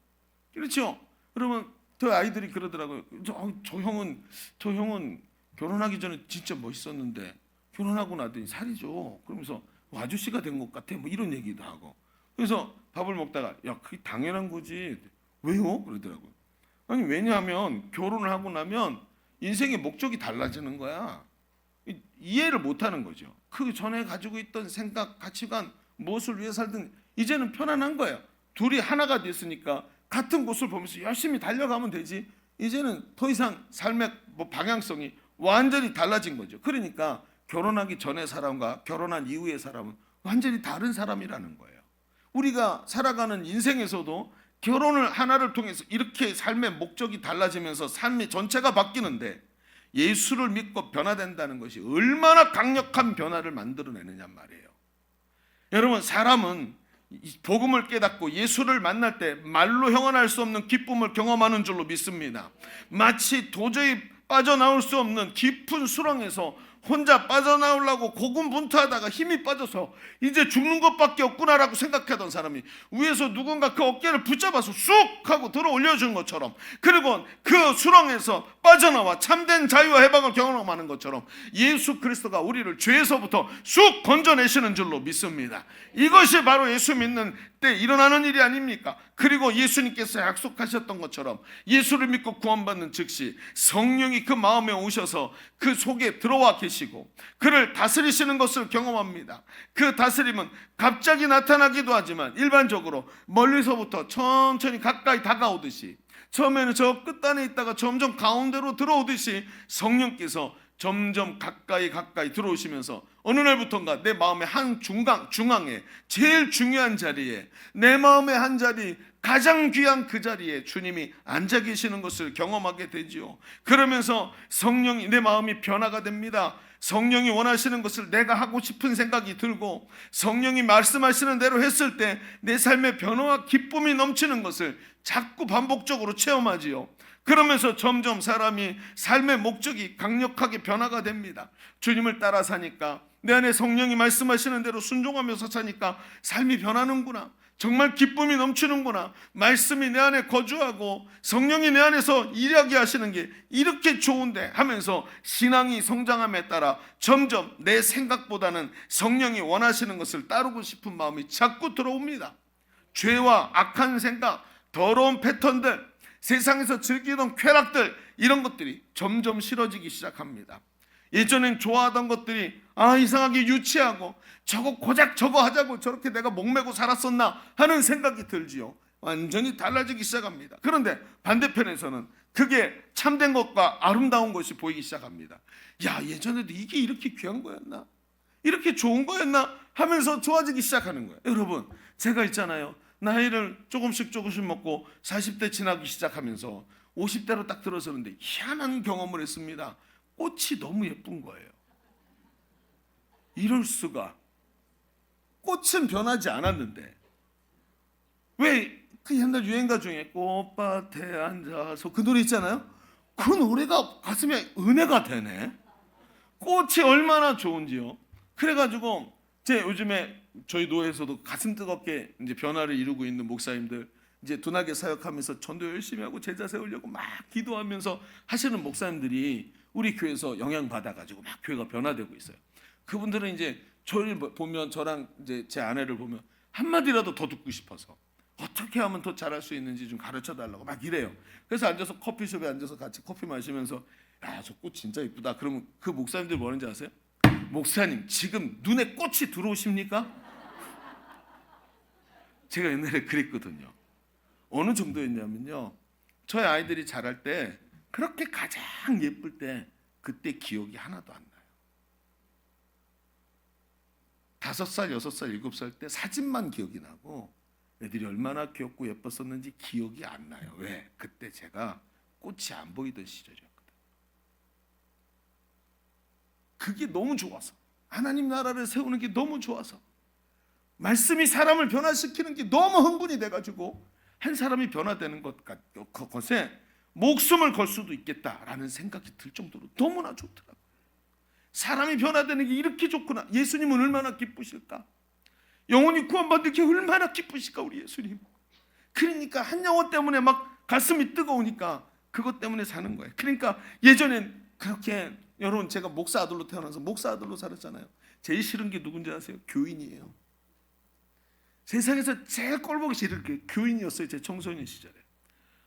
그렇죠? 여러분 저 아이들이 그러더라고요. 저 형은 결혼하기 전에 진짜 멋있었는데 결혼하고 나더니 살이 쪄. 그러면서 아저씨가 된 것 같아. 뭐 이런 얘기도 하고. 그래서 밥을 먹다가 야 그게 당연한 거지. 왜요? 그러더라고요. 아니 왜냐하면 결혼을 하고 나면 인생의 목적이 달라지는 거야. 이해를 못하는 거죠. 그 전에 가지고 있던 생각, 가치관, 무엇을 위해 살든 이제는 편안한 거예요. 둘이 하나가 됐으니까 같은 곳을 보면서 열심히 달려가면 되지. 이제는 더 이상 삶의 방향성이 완전히 달라진 거죠. 그러니까 결혼하기 전의 사람과 결혼한 이후의 사람은 완전히 다른 사람이라는 거예요. 우리가 살아가는 인생에서도 결혼을 하나를 통해서 이렇게 삶의 목적이 달라지면서 삶의 전체가 바뀌는데 예수를 믿고 변화된다는 것이 얼마나 강력한 변화를 만들어내느냐 말이에요. 여러분 사람은 복음을 깨닫고 예수를 만날 때 말로 형언할 수 없는 기쁨을 경험하는 줄로 믿습니다. 마치 도저히 빠져나올 수 없는 깊은 수렁에서 혼자 빠져나오려고 고군분투하다가 힘이 빠져서 이제 죽는 것밖에 없구나라고 생각하던 사람이 위에서 누군가 그 어깨를 붙잡아서 쑥 하고 들어 올려준 것처럼, 그리고 그 수렁에서 빠져나와 참된 자유와 해방을 경험하는 것처럼 예수 그리스도가 우리를 죄에서부터 쑥 건져내시는 줄로 믿습니다. 이것이 바로 예수 믿는 때 일어나는 일이 아닙니까? 그리고 예수님께서 약속하셨던 것처럼 예수를 믿고 구원받는 즉시 성령이 그 마음에 오셔서 그 속에 들어와 계시고 그를 다스리시는 것을 경험합니다. 그 다스림은 갑자기 나타나기도 하지만 일반적으로 멀리서부터 천천히 가까이 다가오듯이, 처음에는 저 끝단에 있다가 점점 가운데로 들어오듯이 성령께서 점점 가까이 들어오시면서 어느 날부터인가 내 마음의 한 중앙에 제일 중요한 자리에, 내 마음의 한 자리, 가장 귀한 그 자리에 주님이 앉아 계시는 것을 경험하게 되지요. 그러면서 성령이, 내 마음이 변화가 됩니다. 성령이 원하시는 것을 내가 하고 싶은 생각이 들고 성령이 말씀하시는 대로 했을 때 내 삶의 변화와 기쁨이 넘치는 것을 자꾸 반복적으로 체험하지요. 그러면서 점점 사람이 삶의 목적이 강력하게 변화가 됩니다. 주님을 따라 사니까, 내 안에 성령이 말씀하시는 대로 순종하면서 사니까 삶이 변하는구나, 정말 기쁨이 넘치는구나, 말씀이 내 안에 거주하고 성령이 내 안에서 일하게 하시는 게 이렇게 좋은데 하면서 신앙이 성장함에 따라 점점 내 생각보다는 성령이 원하시는 것을 따르고 싶은 마음이 자꾸 들어옵니다. 죄와 악한 생각, 더러운 패턴들, 세상에서 즐기던 쾌락들, 이런 것들이 점점 싫어지기 시작합니다. 예전엔 좋아하던 것들이 이상하게 유치하고 고작 저거 하자고 저렇게 내가 목매고 살았었나 하는 생각이 들지요. 완전히 달라지기 시작합니다. 그런데 반대편에서는 그게 참된 것과 아름다운 것이 보이기 시작합니다. 야, 예전에도 이게 이렇게 귀한 거였나? 이렇게 좋은 거였나? 하면서 좋아지기 시작하는 거예요. 여러분, 제가 있잖아요, 나이를 조금씩 먹고 40대 지나기 시작하면서 50대로 딱 들어서는데 희한한 경험을 했습니다. 꽃이 너무 예쁜 거예요. 이럴 수가. 꽃은 변하지 않았는데 왜 그 옛날 유행가 중에 꽃밭에 앉아서 그 노래 있잖아요. 그 노래가 가슴에 은혜가 되네. 꽃이 얼마나 좋은지요. 그래가지고 요즘에 저희 노회에서도 가슴 뜨겁게 이제 변화를 이루고 있는 목사님들, 이제 둔하게 사역하면서 전도 열심히 하고 제자 세우려고 막 기도하면서 하시는 목사님들이 우리 교회에서 영향 받아가지고 막 교회가 변화되고 있어요. 그분들은 이제 저를 보면, 저랑 이제 제 아내를 보면 한마디라도 더 듣고 싶어서 어떻게 하면 더 잘할 수 있는지 좀 가르쳐 달라고 막 이래요. 그래서 앉아서 커피숍에 앉아서 같이 커피 마시면서 야, 저 꽃 진짜 이쁘다. 그러면 그 목사님들 뭐라는지 아세요? 목사님, 지금 눈에 꽃이 들어오십니까? 제가 옛날에 그랬거든요. 어느 정도였냐면요, 저희 아이들이 자랄 때 그렇게 가장 예쁠 때 그때 기억이 하나도 안 나요. 5살, 6살, 7살 때 사진만 기억이 나고 애들이 얼마나 귀엽고 예뻤었는지 기억이 안 나요. 왜? 그때 제가 꽃이 안 보이던 시절이었거든요. 그게 너무 좋아서, 하나님 나라를 세우는 게 너무 좋아서, 말씀이 사람을 변화시키는 게 너무 흥분이 돼가지고 한 사람이 변화되는 것에 목숨을 걸 수도 있겠다라는 생각이 들 정도로 너무나 좋더라고요. 사람이 변화되는 게 이렇게 좋구나. 예수님은 얼마나 기쁘실까? 영혼이 구원받는 게 얼마나 기쁘실까 우리 예수님. 그러니까 한 영혼 때문에 막 가슴이 뜨거우니까 그것 때문에 사는 거예요. 그러니까 예전엔 그렇게, 여러분 제가 목사 아들로 태어나서 목사 아들로 살았잖아요. 제일 싫은 게 누군지 아세요? 교인이에요. 세상에서 제일 꼴보기 싫은 게 교인이었어요. 제 청소년 시절에.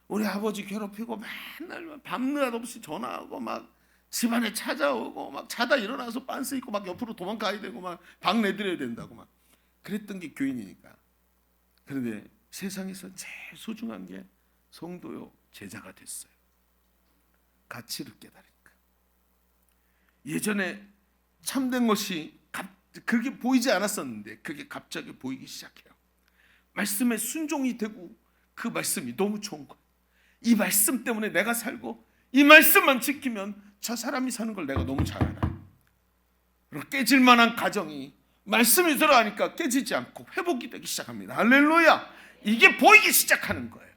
우리 아버지 괴롭히고 맨날 밤낮 없이 전화하고 막 집안에 찾아오고 막 자다 일어나서 빤스 입고 막 옆으로 도망가야 되고 막 방 내드려야 된다고 막 그랬던 게 교인이니까. 그런데 세상에서 제일 소중한 게 성도요, 제자가 됐어요. 가치를 깨달으니까. 예전에 참된 것이 그게 보이지 않았었는데 그게 갑자기 보이기 시작해요. 말씀에 순종이 되고 그 말씀이 너무 좋은 거예요. 이 말씀 때문에 내가 살고 이 말씀만 지키면 저 사람이 사는 걸 내가 너무 잘 알아요. 깨질 만한 가정이 말씀이 들어가니까 깨지지 않고 회복이 되기 시작합니다. 할렐루야. 이게 보이기 시작하는 거예요.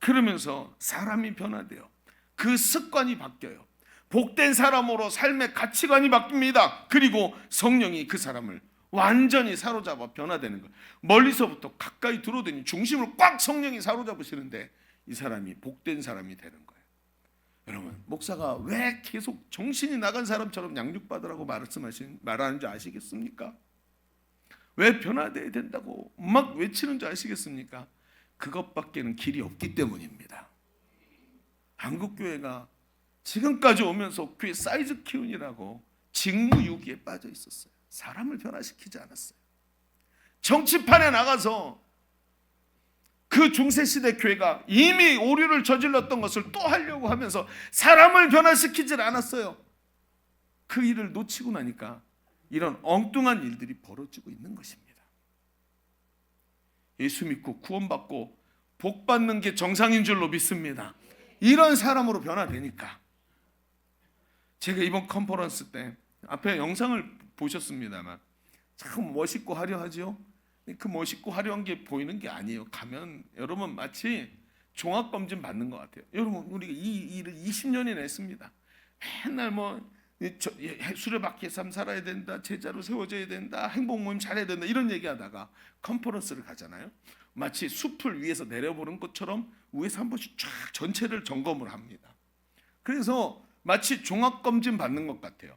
그러면서 사람이 변화돼요. 그 습관이 바뀌어요. 복된 사람으로 삶의 가치관이 바뀝니다. 그리고 성령이 그 사람을 완전히 사로잡아 변화되는 거예요. 멀리서부터 가까이 들어오더니 중심을 꽉 성령이 사로잡으시는데 이 사람이 복된 사람이 되는 거예요. 여러분, 목사가 왜 계속 정신이 나간 사람처럼 양육받으라고 말하는 줄 아시겠습니까? 왜 변화돼야 된다고 막 외치는 줄 아시겠습니까? 그것밖에는 길이 없기 때문입니다. 한국교회가 지금까지 오면서 교회 사이즈 키운이라고 직무유기에 빠져 있었어요. 사람을 변화시키지 않았어요. 정치판에 나가서 그 중세시대 교회가 이미 오류를 저질렀던 것을 또 하려고 하면서 사람을 변화시키질 않았어요. 그 일을 놓치고 나니까 이런 엉뚱한 일들이 벌어지고 있는 것입니다. 예수 믿고 구원받고 복 받는 게 정상인 줄로 믿습니다. 이런 사람으로 변화되니까. 제가 이번 컨퍼런스 때 앞에 영상을 보셨습니다만 참 멋있고 화려하죠. 그 멋있고 화려한 게 보이는 게 아니에요. 가면 여러분 마치 종합검진 받는 것 같아요. 여러분 우리가 이 일을 20년이나 했습니다. 맨날 뭐 수레바퀴의 삶 살아야 된다, 제자로 세워져야 된다, 행복 모임 잘해야 된다 이런 얘기하다가 컨퍼런스를 가잖아요. 마치 숲을 위에서 내려보는 것처럼 위에서 한 번씩 쫙 전체를 점검을 합니다. 그래서 마치 종합검진 받는 것 같아요.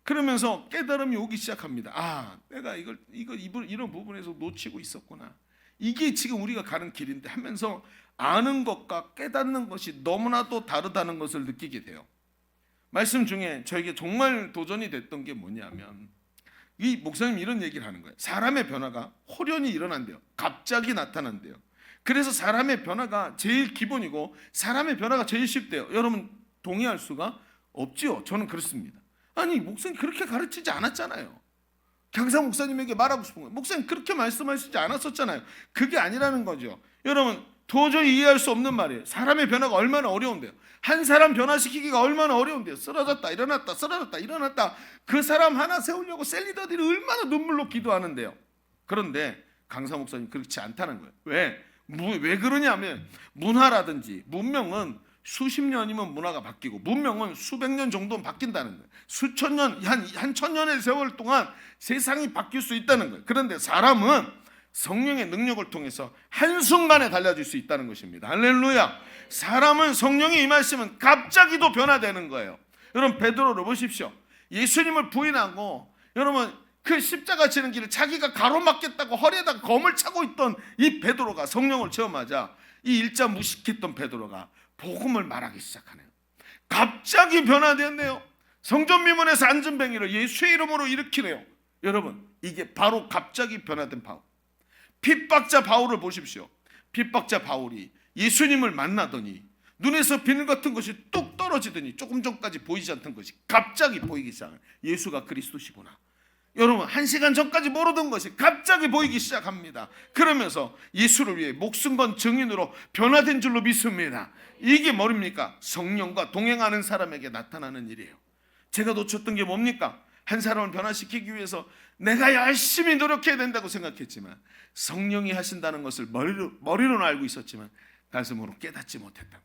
그러면서 깨달음이 오기 시작합니다. 아, 내가 이런 부분에서 놓치고 있었구나. 이게 지금 우리가 가는 길인데 하면서 아는 것과 깨닫는 것이 너무나도 다르다는 것을 느끼게 돼요. 말씀 중에 저에게 정말 도전이 됐던 게 뭐냐면 이 목사님이 이런 얘기를 하는 거예요. 사람의 변화가 호련히 일어난대요. 갑자기 나타난대요. 그래서 사람의 변화가 제일 기본이고 사람의 변화가 제일 쉽대요. 여러분 동의할 수가 없지요. 저는 그렇습니다. 아니 목사님 그렇게 가르치지 않았잖아요. 강사 목사님에게 말하고 싶은 거예요. 목사님 그렇게 말씀하시지 않았었잖아요. 그게 아니라는 거죠. 여러분 도저히 이해할 수 없는 말이에요. 사람의 변화가 얼마나 어려운데요. 한 사람 변화시키기가 얼마나 어려운데요. 쓰러졌다 일어났다 쓰러졌다 일어났다. 그 사람 하나 세우려고 셀리더들이 얼마나 눈물로 기도하는데요. 그런데 강사 목사님 그렇지 않다는 거예요. 왜 그러냐면 문화라든지 문명은 수십 년이면 문화가 바뀌고 문명은 수백 년 정도는 바뀐다는 거예요. 수천 년, 한 천년의 세월 동안 세상이 바뀔 수 있다는 거예요. 그런데 사람은 성령의 능력을 통해서 한순간에 달라질 수 있다는 것입니다. 할렐루야. 사람은 성령이 임하시면 갑자기도 변화되는 거예요. 여러분 베드로를 보십시오. 예수님을 부인하고 여러분 그 십자가 지는 길을 자기가 가로막겠다고 허리에다가 검을 차고 있던 이 베드로가 성령을 체험하자 이 일자 무식했던 베드로가 복음을 말하기 시작하네요. 갑자기 변화됐네요. 성전 미문에서 안전뱅이를 예수의 이름으로 일으키네요. 여러분 이게 바로 갑자기 변화된 바울. 핍박자 바울을 보십시오. 핍박자 바울이 예수님을 만나더니 눈에서 비늘 같은 것이 뚝 떨어지더니 조금 전까지 보이지 않던 것이 갑자기 보이기 시작해요. 예수가 그리스도시구나. 여러분, 1시간 전까지 모르던 것이 갑자기 보이기 시작합니다. 그러면서 예수를 위해 목숨 건 증인으로 변화된 줄로 믿습니다. 이게 뭐입니까? 성령과 동행하는 사람에게 나타나는 일이에요. 제가 놓쳤던 게 뭡니까? 한 사람을 변화시키기 위해서 내가 열심히 노력해야 된다고 생각했지만, 성령이 하신다는 것을 머리로는 알고 있었지만 가슴으로 깨닫지 못했다.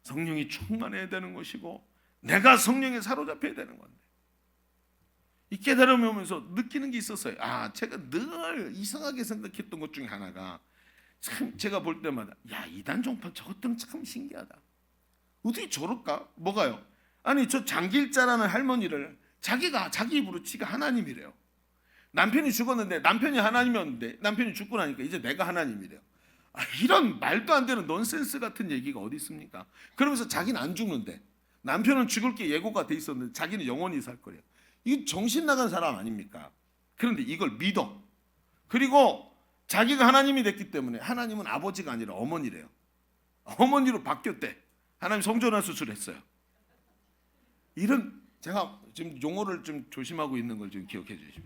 성령이 충만해야 되는 것이고 내가 성령에 사로잡혀야 되는 건데, 이 깨달음이 오면서 느끼는 게 있었어요. 제가 늘 이상하게 생각했던 것 중에 하나가, 참 제가 볼 때마다 이단 종파 저것들은 참 신기하다. 어떻게 저럴까? 뭐가요? 아니, 저 장길자라는 할머니를 자기 입으로 지가 하나님이래요. 남편이 죽었는데, 남편이 하나님이었는데 남편이 죽고 나니까 이제 내가 하나님이래요. 이런 말도 안 되는 넌센스 같은 얘기가 어디 있습니까? 그러면서 자기는 안 죽는데, 남편은 죽을 게 예고가 돼 있었는데 자기는 영원히 살 거래요. 이거 정신 나간 사람 아닙니까? 그런데 이걸 믿어. 그리고 자기가 하나님이 됐기 때문에 하나님은 아버지가 아니라 어머니래요. 어머니로 바뀌었대. 하나님 성전환 수술했어요. 이런, 제가 지금 용어를 좀 조심하고 있는 걸 좀 기억해 주십시오.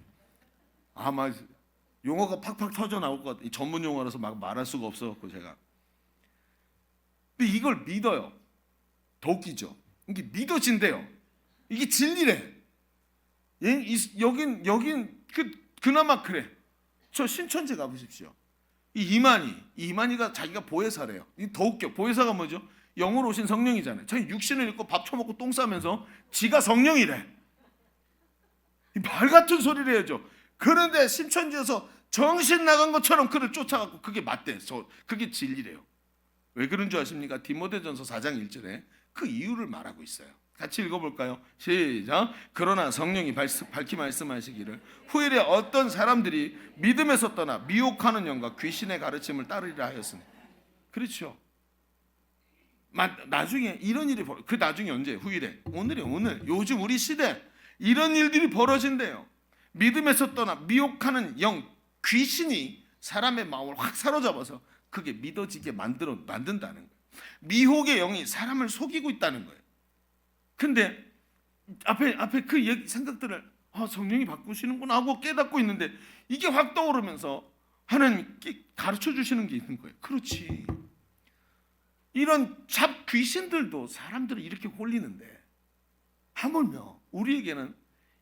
아마 용어가 팍팍 터져 나올 것 같아요. 전문 용어라서 막 말할 수가 없어갖고 제가. 근데 이걸 믿어요. 더 웃기죠. 이게 믿어진대요. 이게 진리래. 여긴 그나마 그래. 저 신천지 가보십시오. 이만희가 자기가 보혜사래요. 더 웃겨. 보혜사가 뭐죠? 영으로 오신 성령이잖아요. 자기 육신을 입고 밥 처먹고 똥 싸면서 지가 성령이래. 말 같은 소리를 해야죠. 그런데 신천지에서 정신 나간 것처럼 그를 쫓아가고 그게 맞대. 그게 진리래요. 왜 그런 줄 아십니까? 디모데전서 4장 1절에 그 이유를 말하고 있어요. 같이 읽어볼까요? 시작. 그러나 성령이 밝히 말씀하시기를 후일에 어떤 사람들이 믿음에서 떠나 미혹하는 영과 귀신의 가르침을 따르리라 하였으니. 그렇죠. 나중에 이런 일이 그 나중에 언제? 후일에. 오늘 요즘 우리 시대 이런 일들이 벌어진대요. 믿음에서 떠나 미혹하는 영, 귀신이 사람의 마음을 확 사로잡아서 그게 믿어지게 만든다는 거예요. 미혹의 영이 사람을 속이고 있다는 거예요. 근데 앞에 그 생각들을 성령이 바꾸시는구나 하고 깨닫고 있는데, 이게 확 떠오르면서 하나님께 가르쳐 주시는 게 있는 거예요. 그렇지. 이런 잡 귀신들도 사람들을 이렇게 홀리는데, 하물며 우리에게는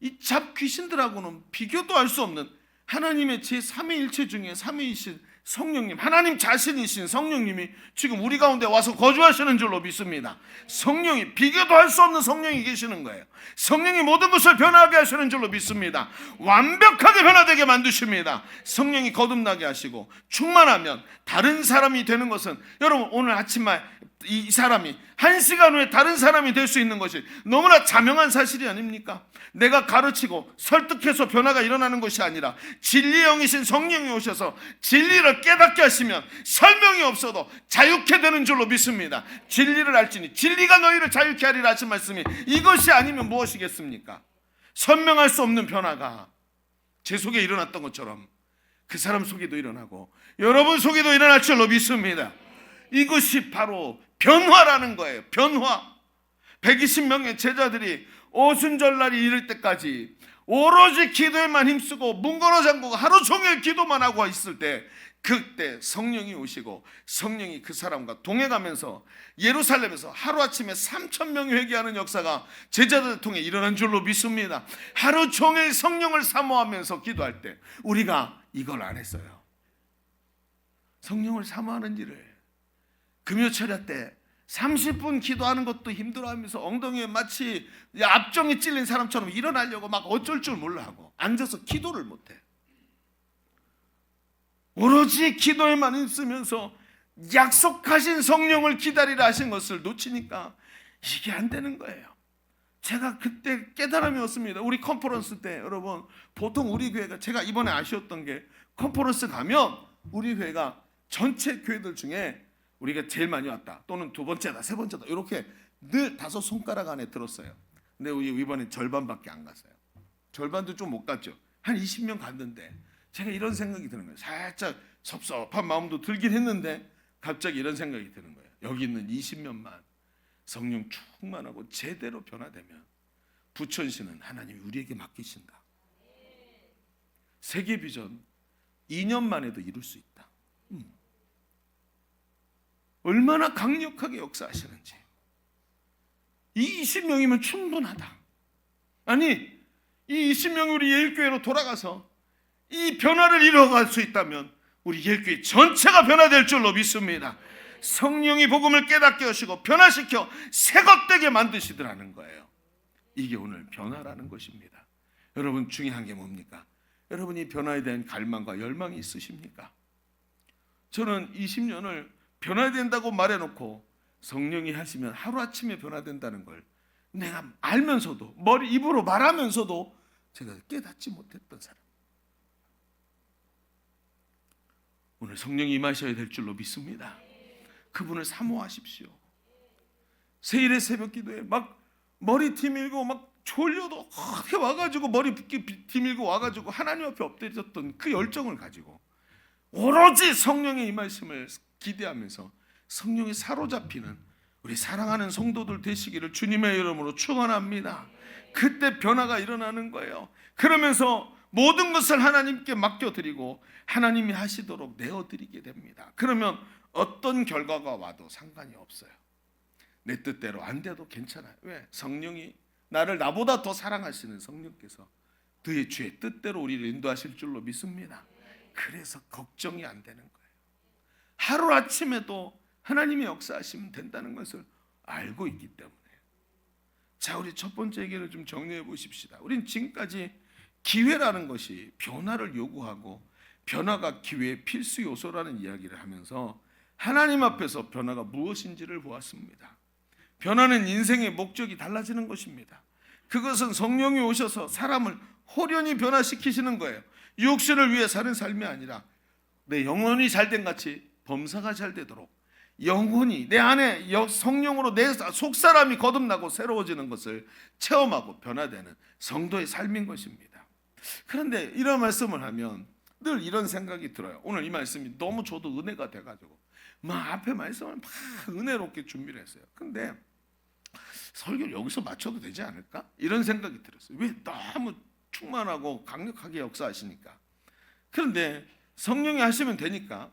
이 잡 귀신들하고는 비교도 할 수 없는 하나님의 제3위일체 중에 3위이신 성령님, 하나님 자신이신 성령님이 지금 우리 가운데 와서 거주하시는 줄로 믿습니다. 성령이, 비교도 할 수 없는 성령이 계시는 거예요. 성령이 모든 것을 변화하게 하시는 줄로 믿습니다. 완벽하게 변화되게 만드십니다. 성령이 거듭나게 하시고 충만하면 다른 사람이 되는 것은, 여러분 오늘 아침에 이 사람이 1시간 후에 다른 사람이 될 수 있는 것이 너무나 자명한 사실이 아닙니까? 내가 가르치고 설득해서 변화가 일어나는 것이 아니라 진리의 영이신 성령이 오셔서 진리를 깨닫게 하시면 설명이 없어도 자유케 되는 줄로 믿습니다. 진리를 알지니 진리가 너희를 자유케 하리라 하신 말씀이 이것이 아니면 무엇이겠습니까? 설명할 수 없는 변화가 제 속에 일어났던 것처럼 그 사람 속에도 일어나고 여러분 속에도 일어날 줄로 믿습니다. 이것이 바로 변화라는 거예요. 변화. 120명의 제자들이 오순절날이 이를 때까지 오로지 기도에만 힘쓰고 문거로 잠그고 하루 종일 기도만 하고 있을 때, 그때 성령이 오시고 성령이 그 사람과 동행하면서 예루살렘에서 하루아침에 3,000명이 회개하는 역사가 제자들을 통해 일어난 줄로 믿습니다. 하루 종일 성령을 사모하면서 기도할 때 우리가 이걸 안 했어요. 성령을 사모하는 일을 금요철야 때 30분 기도하는 것도 힘들어하면서 엉덩이에 마치 압정이 찔린 사람처럼 일어나려고 막 어쩔 줄 몰라 하고 앉아서 기도를 못해. 오로지 기도에만 있으면서 약속하신 성령을 기다리라 하신 것을 놓치니까 이게 안 되는 거예요. 제가 그때 깨달음이 왔습니다. 우리 컨퍼런스 때 여러분, 보통 우리 교회가, 제가 이번에 아쉬웠던 게 컨퍼런스 가면 우리 교회가 전체 교회들 중에 우리가 제일 많이 왔다, 또는 두 번째다, 세 번째다, 이렇게 늘 5손가락 안에 들었어요. 근데 우리 이번에 절반밖에 안 갔어요. 절반도 좀 못 갔죠. 한 20명 갔는데 제가 이런 생각이 드는 거예요. 살짝 섭섭한 마음도 들긴 했는데 갑자기 이런 생각이 드는 거예요. 여기 있는 20명만 성령 충만하고 제대로 변화되면 부천시는 하나님이 우리에게 맡기신다. 세계 비전 2년 만에도 이룰 수 있다. 얼마나 강력하게 역사하시는지. 이 20명이면 충분하다. 아니, 이 20명이 우리 예일교회로 돌아가서 이 변화를 이뤄갈 수 있다면 우리 예일교회 전체가 변화될 줄로 믿습니다. 성령이 복음을 깨닫게 하시고 변화시켜 새것되게 만드시더라는 거예요. 이게 오늘 변화라는 것입니다. 여러분, 중요한 게 뭡니까? 여러분이 변화에 대한 갈망과 열망이 있으십니까? 저는 20년을 변화된다고 말해놓고 성령이 하시면 하루아침에 변화된다는 걸 내가 알면서도, 입으로 말하면서도 제가 깨닫지 못했던 사람. 오늘 성령이 임하셔야 될 줄로 믿습니다. 그분을 사모하십시오. 세일의 새벽 기도에 막 머리 뒤밀고 막 졸려도 어떻게 와가지고 머리 뒤밀고 와가지고 하나님 앞에 엎드렸던 그 열정을 가지고 오로지 성령의 임하심을 기대하면서 성령이 사로잡히는 우리 사랑하는 성도들 되시기를 주님의 이름으로 축원합니다. 그때 변화가 일어나는 거예요. 그러면서 모든 것을 하나님께 맡겨드리고 하나님이 하시도록 내어드리게 됩니다. 그러면 어떤 결과가 와도 상관이 없어요. 내 뜻대로 안 돼도 괜찮아요. 왜? 성령이 나보다 더 사랑하시는 성령께서 그의 주의 뜻대로 우리를 인도하실 줄로 믿습니다. 그래서 걱정이 안 되는 거예요. 하루아침에도 하나님의 역사하시면 된다는 것을 알고 있기 때문에. 자, 우리 첫 번째 얘기를 좀 정리해 보십시다. 우린 지금까지 기회라는 것이 변화를 요구하고 변화가 기회의 필수 요소라는 이야기를 하면서 하나님 앞에서 변화가 무엇인지를 보았습니다. 변화는 인생의 목적이 달라지는 것입니다. 그것은 성령이 오셔서 사람을 호련히 변화시키시는 거예요. 육신을 위해 사는 삶이 아니라 내 영혼이 잘된 같이 범사가 잘 되도록 영혼이 내 안에 성령으로 내 속사람이 거듭나고 새로워지는 것을 체험하고 변화되는 성도의 삶인 것입니다. 그런데 이런 말씀을 하면 늘 이런 생각이 들어요. 오늘 이 말씀이 너무 저도 은혜가 돼가지고 막 앞에 말씀을 막 은혜롭게 준비를 했어요. 근데 설교를 여기서 마쳐도 되지 않을까? 이런 생각이 들었어요. 왜? 너무 충만하고 강력하게 역사하시니까. 그런데 성령이 하시면 되니까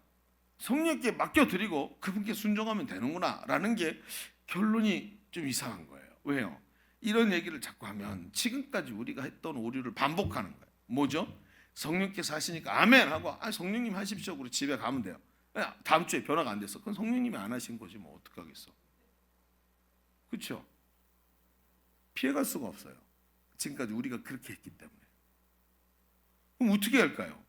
성령께 맡겨드리고 그분께 순종하면 되는구나 라는 게 결론이 좀 이상한 거예요. 왜요? 이런 얘기를 자꾸 하면 지금까지 우리가 했던 오류를 반복하는 거예요. 뭐죠? 성령께서 하시니까 아멘 하고 성령님 하십시오. 그리고 집에 가면 돼요. 다음 주에 변화가 안 됐어. 그건 성령님이 안 하신 거지 뭐 어떡하겠어. 그렇죠? 피해갈 수가 없어요. 지금까지 우리가 그렇게 했기 때문에. 그럼 어떻게 할까요?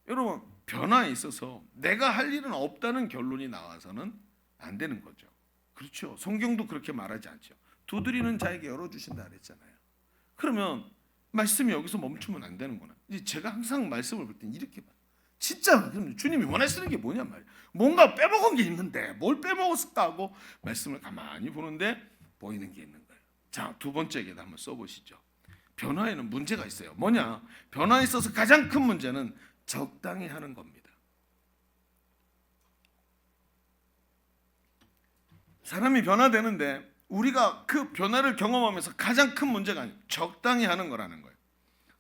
여러분, 변화에 있어서 내가 할 일은 없다는 결론이 나와서는 안 되는 거죠. 그렇죠? 성경도 그렇게 말하지 않죠. 두드리는 자에게 열어주신다 그랬잖아요. 그러면 말씀이 여기서 멈추면 안 되는구나. 이제 제가 항상 말씀을 볼 때는 이렇게 봐요. 진짜 주님이 원하시는 게 뭐냔 말이에요. 뭔가 빼먹은 게 있는데 뭘 빼먹었을까 하고 말씀을 가만히 보는데 보이는 게 있는 거예요. 자, 두 번째 얘기도 한번 써보시죠. 변화에는 문제가 있어요. 뭐냐? 변화에 있어서 가장 큰 문제는 적당히 하는 겁니다. 사람이 변화되는데 우리가 그 변화를 경험하면서 가장 큰 문제가 아니에요. 적당히 하는 거라는 거예요.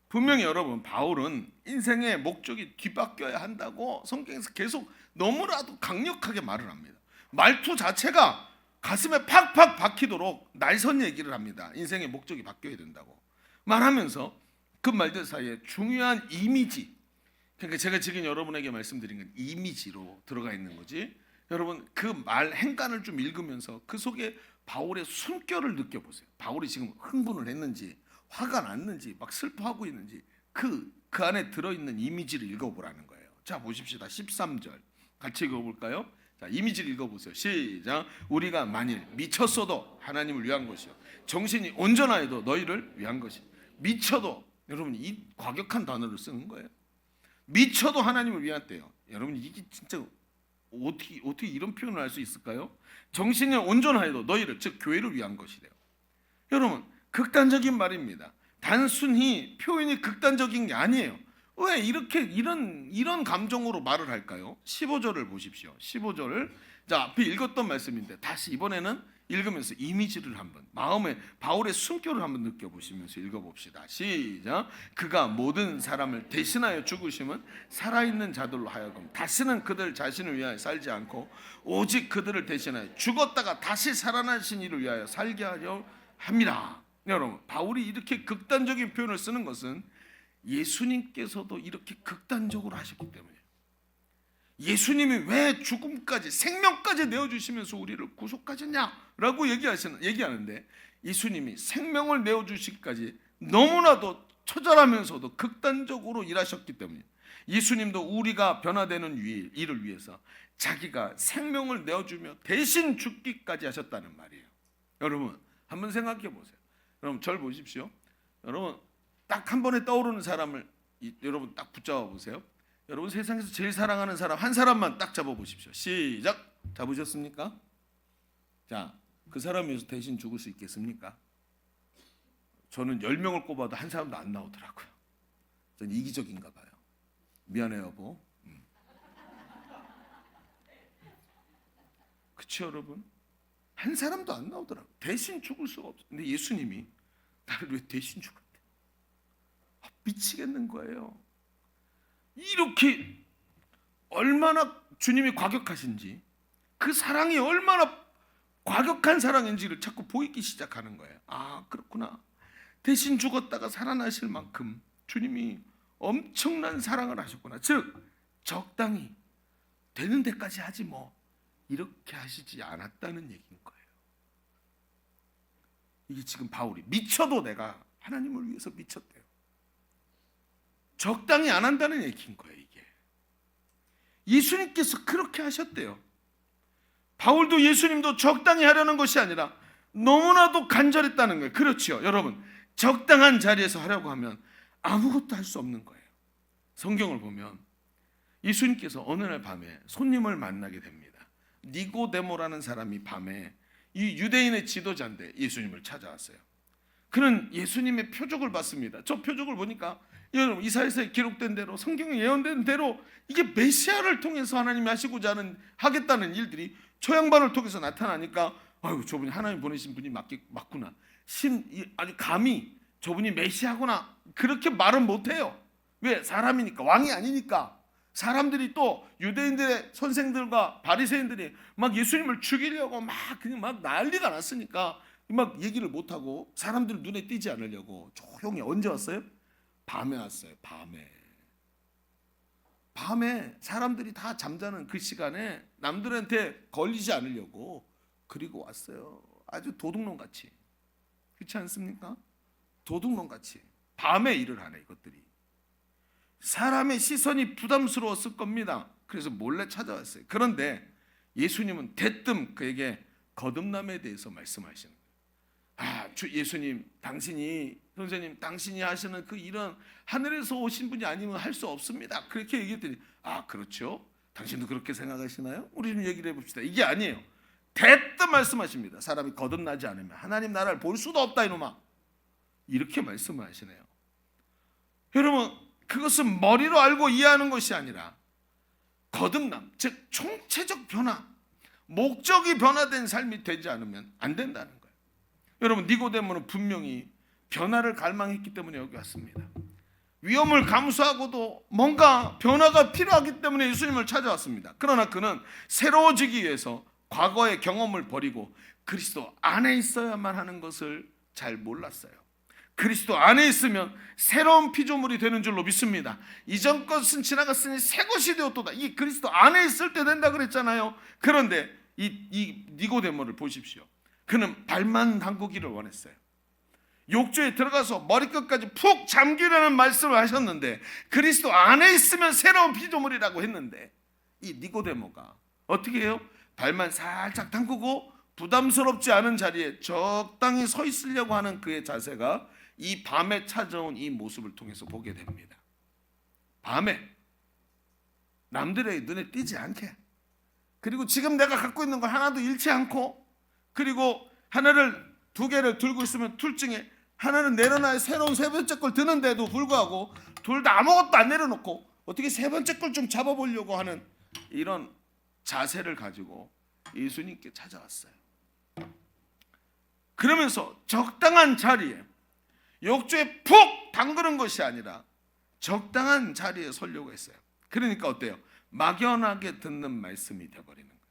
분명히 여러분, 바울은 인생의 목적이 뒤바뀌어야 한다고 성경에서 계속 너무나도 강력하게 말을 합니다. 말투 자체가 가슴에 팍팍 박히도록 날선 얘기를 합니다. 인생의 목적이 바뀌어야 된다고 말하면서 그 말들 사이에 중요한 이미지, 그러니까 제가 지금 여러분에게 말씀드린 건 이미지로 들어가 있는 거지. 여러분, 그 말 행간을 좀 읽으면서 그 속에 바울의 숨결을 느껴보세요. 바울이 지금 흥분을 했는지 화가 났는지 막 슬퍼하고 있는지 그 안에 들어있는 이미지를 읽어보라는 거예요. 자, 보십시다. 13절 같이 읽어볼까요? 자, 이미지를 읽어보세요. 시작. 우리가 만일 미쳤어도 하나님을 위한 것이요 정신이 온전하여도 너희를 위한 것이. 미쳐도, 여러분 이 과격한 단어를 쓰는 거예요. 미쳐도 하나님을 위한 때요. 여러분 이게 진짜 어떻게 이런 표현을 할 수 있을까요? 정신이 온전하여도 너희를, 즉 교회를 위한 것이래요. 여러분, 극단적인 말입니다. 단순히 표현이 극단적인 게 아니에요. 왜 이렇게 이런 감정으로 말을 할까요? 15절을 보십시오. 15절을 자, 앞에 읽었던 말씀인데 다시 이번에는 읽으면서 이미지를 한번, 마음에 바울의 숨결을 한번 느껴보시면서 읽어봅시다. 시작. 그가 모든 사람을 대신하여 죽으심은 살아있는 자들로 하여금 다시는 그들 자신을 위하여 살지 않고 오직 그들을 대신하여 죽었다가 다시 살아나신 이를 위하여 살게 하려 함이라. 여러분, 바울이 이렇게 극단적인 표현을 쓰는 것은 예수님께서도 이렇게 극단적으로 하셨기 때문이에요. 예수님이 왜 죽음까지, 생명까지 내어주시면서 우리를 구속하셨냐라고 얘기하는데, 예수님이 생명을 내어주시기까지 너무나도 처절하면서도 극단적으로 일하셨기 때문에 예수님도 우리가 변화되는 일을 위해서 자기가 생명을 내어주며 대신 죽기까지 하셨다는 말이에요. 여러분, 한번 생각해 보세요. 여러분, 절 보십시오. 여러분, 딱 한 번에 떠오르는 사람을 여러분 딱 붙잡아 보세요. 여러분, 세상에서 제일 사랑하는 사람 한 사람만 딱 잡아 보십시오. 시작. 잡으셨습니까? 자, 그 사람 위해서 대신 죽을 수 있겠습니까? 저는 10명을 꼽아도 한 사람도 안 나오더라고요. 저는 이기적인가 봐요. 미안해요, 여보. 그렇죠, 여러분? 한 사람도 안 나오더라고요. 대신 죽을 수가 없어요. 근데 예수님이 나를 왜 대신 죽었대? 미치겠는 거예요. 이렇게 얼마나 주님이 과격하신지, 그 사랑이 얼마나 과격한 사랑인지를 자꾸 보이기 시작하는 거예요. 아, 그렇구나. 대신 죽었다가 살아나실 만큼 주님이 엄청난 사랑을 하셨구나. 즉, 적당히 되는 데까지 하지 뭐 이렇게 하시지 않았다는 얘기인 거예요. 이게 지금 바울이 미쳐도 내가 하나님을 위해서 미쳤대요. 적당히 안 한다는 얘기인 거예요. 이게 예수님께서 그렇게 하셨대요. 바울도 예수님도 적당히 하려는 것이 아니라 너무나도 간절했다는 거예요. 그렇죠, 여러분. 적당한 자리에서 하려고 하면 아무것도 할 수 없는 거예요. 성경을 보면 예수님께서 어느 날 밤에 손님을 만나게 됩니다. 니고데모라는 사람이 밤에 이 유대인의 지도자인데 예수님을 찾아왔어요. 그는 예수님의 표적을 봤습니다. 저 표적을 보니까 여러분, 이사야서에 기록된 대로, 성경에 예언된 대로 이게 메시아를 통해서 하나님이 하시고자 하겠다는 일들이 저 양반을 통해서 나타나니까, 아유, 저분이 하나님 보내신 분이 맞구나. 아주 감히 저분이 메시아구나 그렇게 말은 못해요. 왜? 사람이니까, 왕이 아니니까. 사람들이 또 유대인들의 선생들과 바리새인들이 막 예수님을 죽이려고 그냥 막 난리가 났으니까 막 얘기를 못하고 사람들 눈에 띄지 않으려고 조용히. 언제 왔어요? 밤에 왔어요. 밤에 사람들이 다 잠자는 그 시간에 남들한테 걸리지 않으려고 그리고 왔어요. 아주 도둑놈같이. 그렇지 않습니까? 도둑놈같이 밤에 일을 하네. 이것들이 사람의 시선이 부담스러웠을 겁니다. 그래서 몰래 찾아왔어요. 그런데 예수님은 대뜸 그에게 거듭남에 대해서 말씀하시는 거예요. 아, 예수님, 선생님, 당신이 하시는 그 일은 하늘에서 오신 분이 아니면 할 수 없습니다. 그렇게 얘기했더니, 아, 그렇죠? 당신도 그렇게 생각하시나요? 우리 좀 얘기를 해봅시다. 이게 아니에요. 대뜸 말씀하십니다. 사람이 거듭나지 않으면 하나님 나라를 볼 수도 없다, 이놈아. 이렇게 말씀을 하시네요. 여러분, 그것은 머리로 알고 이해하는 것이 아니라 거듭남, 즉 총체적 변화, 목적이 변화된 삶이 되지 않으면 안 된다는 거예요. 여러분, 니고데모는 분명히 변화를 갈망했기 때문에 여기 왔습니다. 위험을 감수하고도 뭔가 변화가 필요하기 때문에 예수님을 찾아왔습니다. 그러나 그는 새로워지기 위해서 과거의 경험을 버리고 그리스도 안에 있어야만 하는 것을 잘 몰랐어요. 그리스도 안에 있으면 새로운 피조물이 되는 줄로 믿습니다. 이전 것은 지나갔으니 새 것이 되었도다. 이 그리스도 안에 있을 때 된다 그랬잖아요. 그런데 이 니고데모를 보십시오. 그는 발만 담그기를 원했어요. 욕조에 들어가서 머리끝까지 푹 잠기라는 말씀을 하셨는데, 그리스도 안에 있으면 새로운 피조물이라고 했는데, 이 니고데모가 어떻게 해요? 발만 살짝 담그고 부담스럽지 않은 자리에 적당히 서 있으려고 하는 그의 자세가 이 밤에 찾아온 이 모습을 통해서 보게 됩니다. 밤에 남들의 눈에 띄지 않게, 그리고 지금 내가 갖고 있는 걸 하나도 잃지 않고, 그리고 하나를 두 개를 들고 있으면 둘 중에 하나는 내려놔야 새로운 세 번째 걸 드는데도 불구하고 둘 다 아무것도 안 내려놓고 어떻게 세 번째 걸 좀 잡아보려고 하는 이런 자세를 가지고 예수님께 찾아왔어요. 그러면서 적당한 자리에 욕조에 푹 담그는 것이 아니라 적당한 자리에 서려고 했어요. 그러니까 어때요? 막연하게 듣는 말씀이 되어버리는 거예요.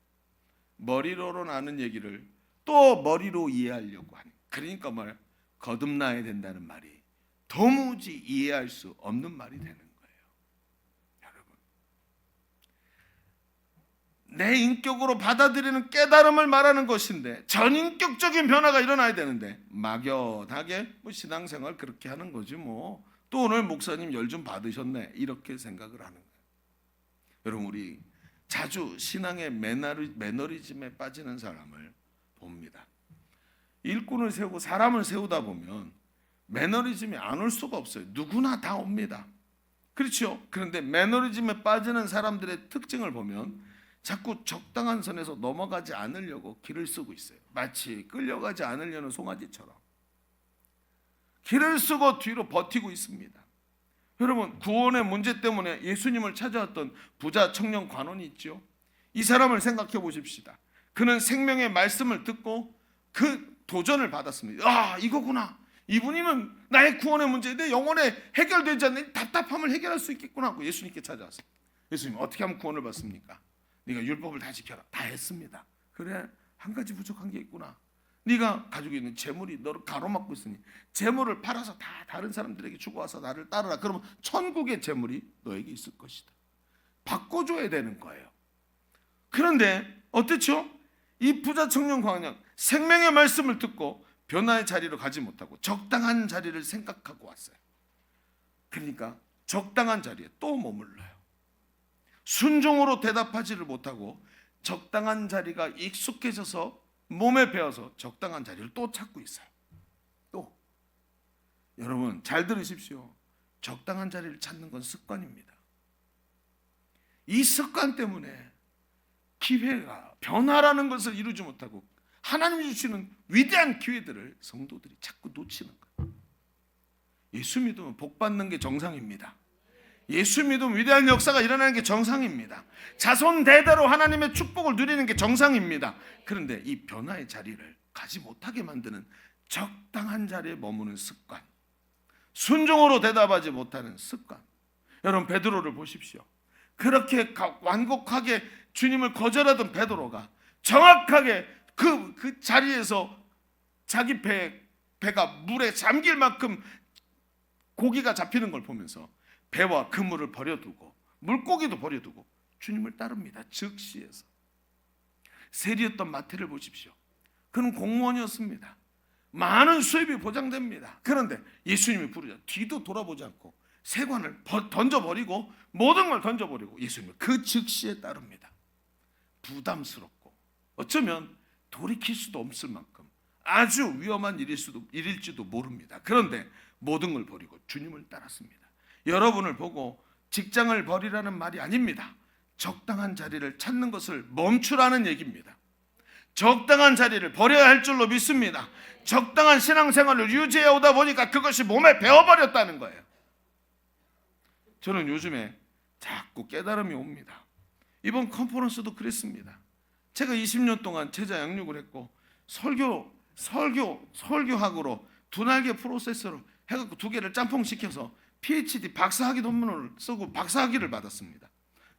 머리로는 아는 얘기를 또 머리로 이해하려고 하는. 그러니까 뭐예요? 거듭나야 된다는 말이 도무지 이해할 수 없는 말이 되는 거예요. 여러분, 내 인격으로 받아들이는 깨달음을 말하는 것인데 전인격적인 변화가 일어나야 되는데 막연하게 뭐 신앙생활 그렇게 하는 거지 뭐. 또 오늘 목사님 열 좀 받으셨네 이렇게 생각을 하는 거예요. 여러분, 우리 자주 신앙의 매너리즘에 빠지는 사람을 봅니다. 일꾼을 세우고 사람을 세우다 보면 매너리즘이 안 올 수가 없어요. 누구나 다 옵니다. 그렇죠? 그런데 매너리즘에 빠지는 사람들의 특징을 보면 자꾸 적당한 선에서 넘어가지 않으려고 길을 쓰고 있어요. 마치 끌려가지 않으려는 송아지처럼 길을 쓰고 뒤로 버티고 있습니다. 여러분, 구원의 문제 때문에 예수님을 찾아왔던 부자 청년 관원이 있죠. 이 사람을 생각해 보십시다. 그는 생명의 말씀을 듣고 그 도전을 받았습니다. 아, 이거구나. 이분이면 나의 구원의 문제, 내 영혼에 해결되지 않는 답답함을 해결할 수 있겠구나 하고 예수님께 찾아왔어요. 예수님, 어떻게 하면 구원을 받습니까? 네가 율법을 다 지켜라. 다 했습니다. 그래, 한 가지 부족한 게 있구나. 네가 가지고 있는 재물이 너를 가로막고 있으니 재물을 팔아서 다 다른 사람들에게 주고 와서 나를 따르라. 그러면 천국의 재물이 너에게 있을 것이다. 바꿔줘야 되는 거예요. 그런데 어땠죠? 이 부자 청년 광냥 생명의 말씀을 듣고 변화의 자리로 가지 못하고 적당한 자리를 생각하고 왔어요. 그러니까 적당한 자리에 또 머물러요. 순종으로 대답하지를 못하고 적당한 자리가 익숙해져서 몸에 배어서 적당한 자리를 또 찾고 있어요. 또 여러분 잘 들으십시오. 적당한 자리를 찾는 건 습관입니다. 이 습관 때문에 기회가 변화라는 것을 이루지 못하고 하나님이 주시는 위대한 기회들을 성도들이 자꾸 놓치는 거예요. 예수 믿으면 복 받는 게 정상입니다. 예수 믿으면 위대한 역사가 일어나는 게 정상입니다. 자손 대대로 하나님의 축복을 누리는 게 정상입니다. 그런데 이 변화의 자리를 가지 못하게 만드는 적당한 자리에 머무는 습관, 순종으로 대답하지 못하는 습관. 여러분, 베드로를 보십시오. 그렇게 완곡하게 주님을 거절하던 베드로가 정확하게 그 자리에서 자기 배가 물에 잠길 만큼 고기가 잡히는 걸 보면서 배와 그물을 버려두고 물고기도 버려두고 주님을 따릅니다. 즉시에서. 세리였던 마태를 보십시오. 그는 공무원이었습니다. 많은 수입이 보장됩니다. 그런데 예수님이 부르자 뒤도 돌아보지 않고 세관을 던져버리고 모든 걸 던져버리고 예수님을 그 즉시에 따릅니다. 부담스럽고 어쩌면 돌이킬 수도 없을 만큼 아주 위험한 일일지도 모릅니다. 그런데 모든 걸 버리고 주님을 따랐습니다. 여러분을 보고 직장을 버리라는 말이 아닙니다. 적당한 자리를 찾는 것을 멈추라는 얘기입니다. 적당한 자리를 버려야 할 줄로 믿습니다. 적당한 신앙생활을 유지해 오다 보니까 그것이 몸에 배어버렸다는 거예요. 저는 요즘에 자꾸 깨달음이 옵니다. 이번 컨퍼런스도 그랬습니다. 제가 20년 동안 제자 양육을 했고 설교학으로 두 날개 프로세서로 해갖고 두 개를 짬뽕시켜서 PhD 박사학위 논문을 쓰고 박사학위를 받았습니다.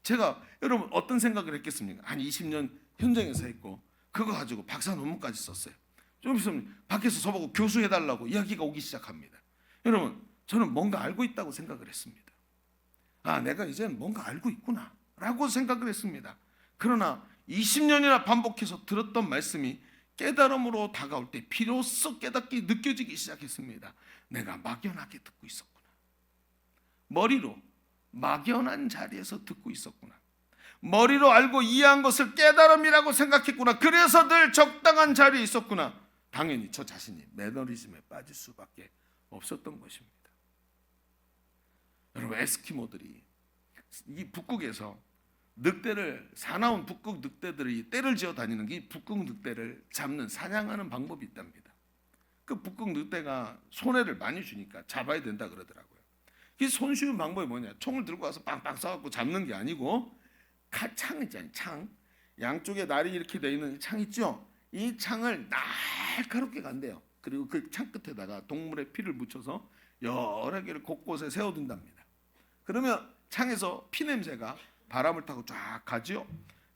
제가 여러분 어떤 생각을 했겠습니까? 한 20년 현장에서 했고 그거 가지고 박사 논문까지 썼어요. 좀 있으면 밖에서 저보고 교수해달라고 이야기가 오기 시작합니다. 여러분, 저는 뭔가 알고 있다고 생각을 했습니다. 아, 내가 이제는 뭔가 알고 있구나 라고 생각을 했습니다. 그러나 20년이나 반복해서 들었던 말씀이 깨달음으로 다가올 때 비로소 깨닫게 느껴지기 시작했습니다. 내가 막연하게 듣고 있었구나. 머리로 막연한 자리에서 듣고 있었구나. 머리로 알고 이해한 것을 깨달음이라고 생각했구나. 그래서 늘 적당한 자리에 있었구나. 당연히 저 자신이 매너리즘에 빠질 수밖에 없었던 것입니다. 여러분, 에스키모들이 이 북극에서 늑대를 사나운 북극 늑대들이 떼를 지어 다니는 이 북극 늑대를 잡는 사냥하는 방법이 있답니다. 그 북극 늑대가 손해를 많이 주니까 잡아야 된다 그러더라고요. 이 손쉬운 방법이 뭐냐? 총을 들고 와서 빵빵 쏴갖고 잡는 게 아니고 창 있잖아요. 창. 양쪽에 날이 이렇게 돼 있는 창 있죠? 이 창을 날카롭게 간대요. 그리고 그 창 끝에다가 동물의 피를 묻혀서 여러 개를 곳곳에 세워둔답니다. 그러면 창에서 피 냄새가 바람을 타고 쫙 가지요.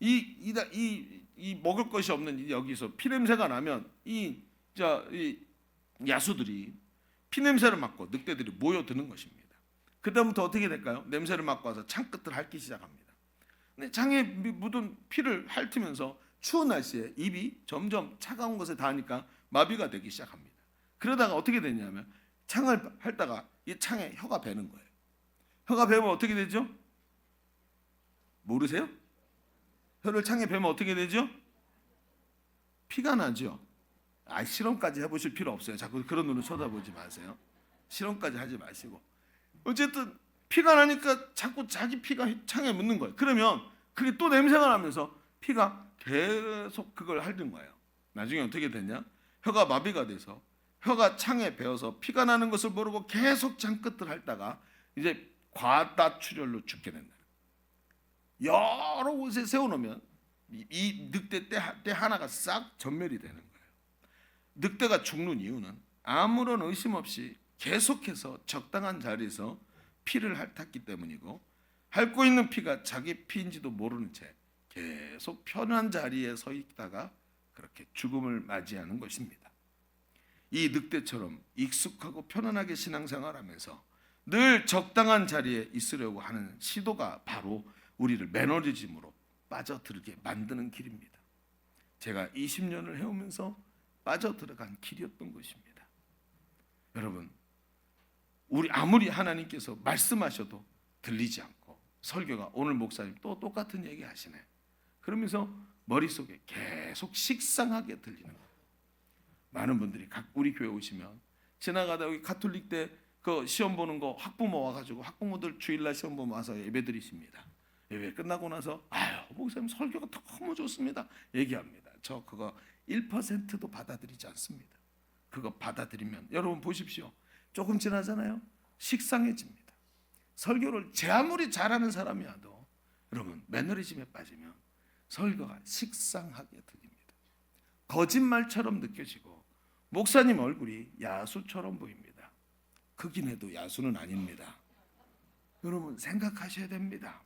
이 먹을 것이 없는 여기서 피 냄새가 나면 이 야수들이 피 냄새를 맡고 늑대들이 모여드는 것입니다. 그다음부터 어떻게 될까요? 냄새를 맡고 와서 창 끝을 핥기 시작합니다. 근데 창에 묻은 피를 핥으면서 추운 날씨에 입이 점점 차가운 것에 닿으니까 마비가 되기 시작합니다. 그러다가 어떻게 되냐면 창을 핥다가 이 창에 혀가 배는 거예요. 혀가 배면 어떻게 되죠? 모르세요? 혀를 창에 베면 어떻게 되죠? 피가 나죠. 실험까지 해보실 필요 없어요. 자꾸 그런 눈으로 쳐다보지 마세요. 실험까지 하지 마시고. 어쨌든 피가 나니까 자꾸 자기 피가 창에 묻는 거예요. 그러면 그게 또 냄새가 나면서 피가 계속 그걸 핥는 거예요. 나중에 어떻게 됐냐? 혀가 마비가 돼서 혀가 창에 베어서 피가 나는 것을 모르고 계속 창 끝을 핥다가 이제 과다출혈로 죽게 된다. 여러 곳에 세워놓으면 이 늑대 떼 하나가 싹 전멸이 되는 거예요. 늑대가 죽는 이유는 아무런 의심 없이 계속해서 적당한 자리에서 피를 핥았기 때문이고, 핥고 있는 피가 자기 피인지도 모르는 채 계속 편한 자리에 서 있다가 그렇게 죽음을 맞이하는 것입니다. 이 늑대처럼 익숙하고 편안하게 신앙생활하면서 늘 적당한 자리에 있으려고 하는 시도가 바로 우리를 매너리즘으로 빠져들게 만드는 길입니다. 제가 20년을 해오면서 빠져들어간 길이었던 것입니다. 여러분, 우리 아무리 하나님께서 말씀하셔도 들리지 않고, 설교가 오늘 목사님 또 똑같은 얘기 하시네, 그러면서 머릿속에 계속 식상하게 들리는 거예요. 많은 분들이 우리 교회 오시면 지나가다 여기 가톨릭 때 그 시험 보는 거 학부모 와가지고 학부모들 주일날 시험 보면 와서 예배 드리십니다. 예배 끝나고 나서 목사님 설교가 너무 좋습니다 얘기합니다. 저 그거 1%도 받아들이지 않습니다. 그거 받아들이면 여러분 보십시오, 조금 지나잖아요, 식상해집니다. 설교를 제 아무리 잘하는 사람이라도 여러분 매너리즘에 빠지면 설교가 식상하게 들립니다. 거짓말처럼 느껴지고 목사님 얼굴이 야수처럼 보입니다. 크긴 해도 야수는 아닙니다. 여러분 생각하셔야 됩니다.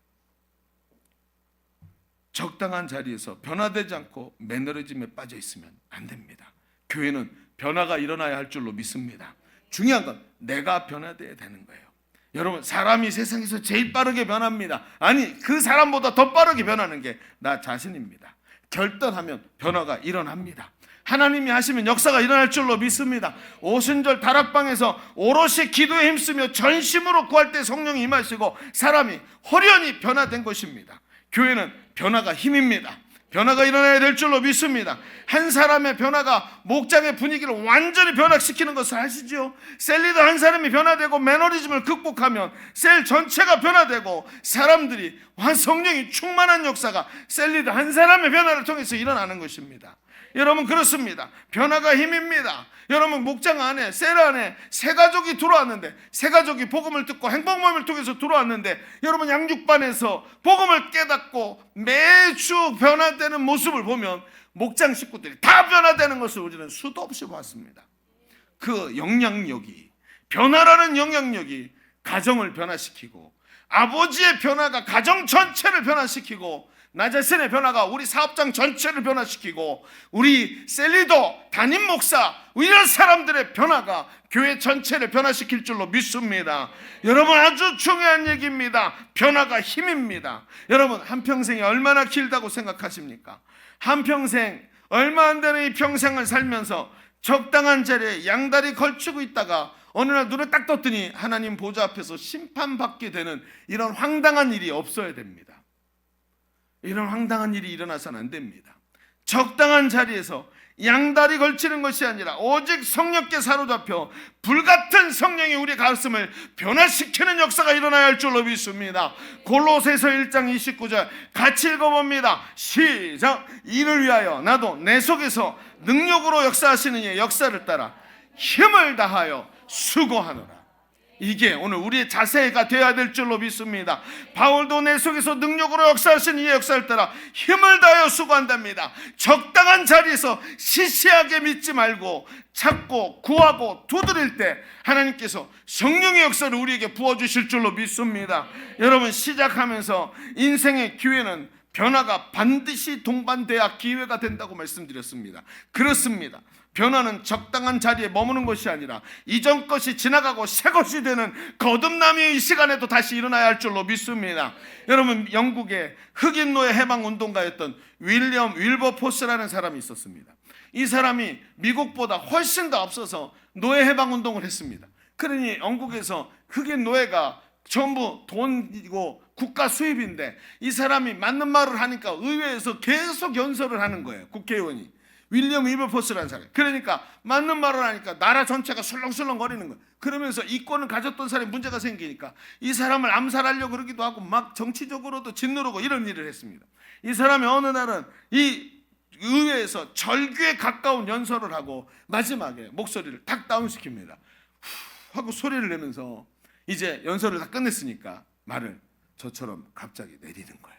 적당한 자리에서 변화되지 않고 매너리즘에 빠져 있으면 안 됩니다. 교회는 변화가 일어나야 할 줄로 믿습니다. 중요한 건 내가 변화돼야 되는 거예요. 여러분, 사람이 세상에서 제일 빠르게 변합니다. 아니, 그 사람보다 더 빠르게 변하는 게 나 자신입니다. 결단하면 변화가 일어납니다. 하나님이 하시면 역사가 일어날 줄로 믿습니다. 오순절 다락방에서 오롯이 기도에 힘쓰며 전심으로 구할 때 성령이 임하시고 사람이 호련히 변화된 것입니다. 교회는 변화가 힘입니다. 변화가 일어나야 될 줄로 믿습니다. 한 사람의 변화가 목장의 분위기를 완전히 변화시키는 것을 아시죠? 셀 리더 한 사람이 변화되고 매너리즘을 극복하면 셀 전체가 변화되고 사람들이 성령이 충만한 역사가 셀 리더 한 사람의 변화를 통해서 일어나는 것입니다. 여러분, 그렇습니다. 변화가 힘입니다. 여러분, 목장 안에, 셀 안에 세 가족이 들어왔는데, 세 가족이 복음을 듣고 행복모임을 통해서 들어왔는데, 여러분 양육반에서 복음을 깨닫고 매주 변화되는 모습을 보면 목장 식구들이 다 변화되는 것을 우리는 수도 없이 봤습니다. 그 영향력이, 변화라는 영향력이 가정을 변화시키고, 아버지의 변화가 가정 전체를 변화시키고, 나 자신의 변화가 우리 사업장 전체를 변화시키고, 우리 셀리더, 담임 목사, 이런 사람들의 변화가 교회 전체를 변화시킬 줄로 믿습니다. 여러분, 아주 중요한 얘기입니다. 변화가 힘입니다. 여러분, 한평생이 얼마나 길다고 생각하십니까? 한평생, 얼마 안 되는 이 평생을 살면서 적당한 자리에 양다리 걸치고 있다가 어느 날 눈을 딱 떴더니 하나님 보좌 앞에서 심판받게 되는 이런 황당한 일이 없어야 됩니다. 이런 황당한 일이 일어나서는 안 됩니다. 적당한 자리에서 양다리 걸치는 것이 아니라 오직 성령께 사로잡혀 불같은 성령이 우리 가슴을 변화시키는 역사가 일어나야 할 줄로 믿습니다. 골로새서 1장 29절 같이 읽어봅니다. 시작. 이를 위하여 나도 내 속에서 능력으로 역사하시는 이의 역사를 따라 힘을 다하여 수고하노라. 이게 오늘 우리의 자세가 되어야 될 줄로 믿습니다. 바울도 내 속에서 능력으로 역사하신 이 역사를 따라 힘을 다하여 수고한답니다. 적당한 자리에서 시시하게 믿지 말고 찾고 구하고 두드릴 때 하나님께서 성령의 역사를 우리에게 부어주실 줄로 믿습니다. 여러분, 시작하면서 인생의 기회는 변화가 반드시 동반돼야 기회가 된다고 말씀드렸습니다. 그렇습니다. 변화는 적당한 자리에 머무는 것이 아니라 이전 것이 지나가고 새 것이 되는 거듭남이 이 시간에도 다시 일어나야 할 줄로 믿습니다. 여러분, 영국의 흑인 노예 해방 운동가였던 윌리엄 윌버포스라는 사람이 있었습니다. 이 사람이 미국보다 훨씬 더 앞서서 노예 해방 운동을 했습니다. 그러니 영국에서 흑인 노예가 전부 돈이고 국가 수입인데 이 사람이 맞는 말을 하니까 의회에서 계속 연설을 하는 거예요. 국회의원이 윌리엄 윌버포스라는 사람. 그러니까 맞는 말을 하니까 나라 전체가 술렁술렁 거리는 거예요. 그러면서 이권을 가졌던 사람이 문제가 생기니까 이 사람을 암살하려고 그러기도 하고 막 정치적으로도 짓누르고 이런 일을 했습니다. 이 사람이 어느 날은 이 의회에서 절규에 가까운 연설을 하고 마지막에 목소리를 탁 다운시킵니다. 후 하고 소리를 내면서 이제 연설을 다 끝냈으니까 말을 저처럼 갑자기 내리는 거예요.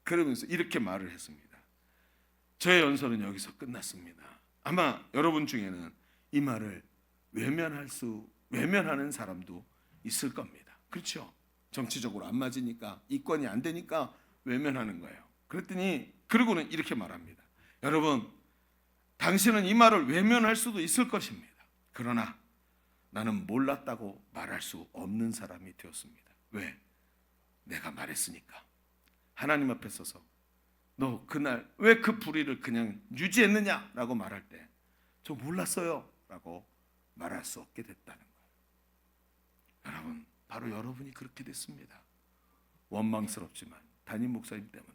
그러면서 이렇게 말을 했습니다. 저의 연설은 여기서 끝났습니다. 아마 여러분 중에는 이 말을 외면하는 사람도 있을 겁니다. 그렇죠? 정치적으로 안 맞으니까, 이권이 안 되니까 외면하는 거예요. 그러고는 이렇게 말합니다. 여러분, 당신은 이 말을 외면할 수도 있을 것입니다. 그러나 나는 몰랐다고 말할 수 없는 사람이 되었습니다. 왜? 내가 말했으니까. 하나님 앞에 서서 너 그날 왜 그 불의를 그냥 유지했느냐라고 말할 때 저 몰랐어요 라고 말할 수 없게 됐다는 거예요. 여러분, 바로 여러분이 그렇게 됐습니다. 원망스럽지만 담임 목사님 때문에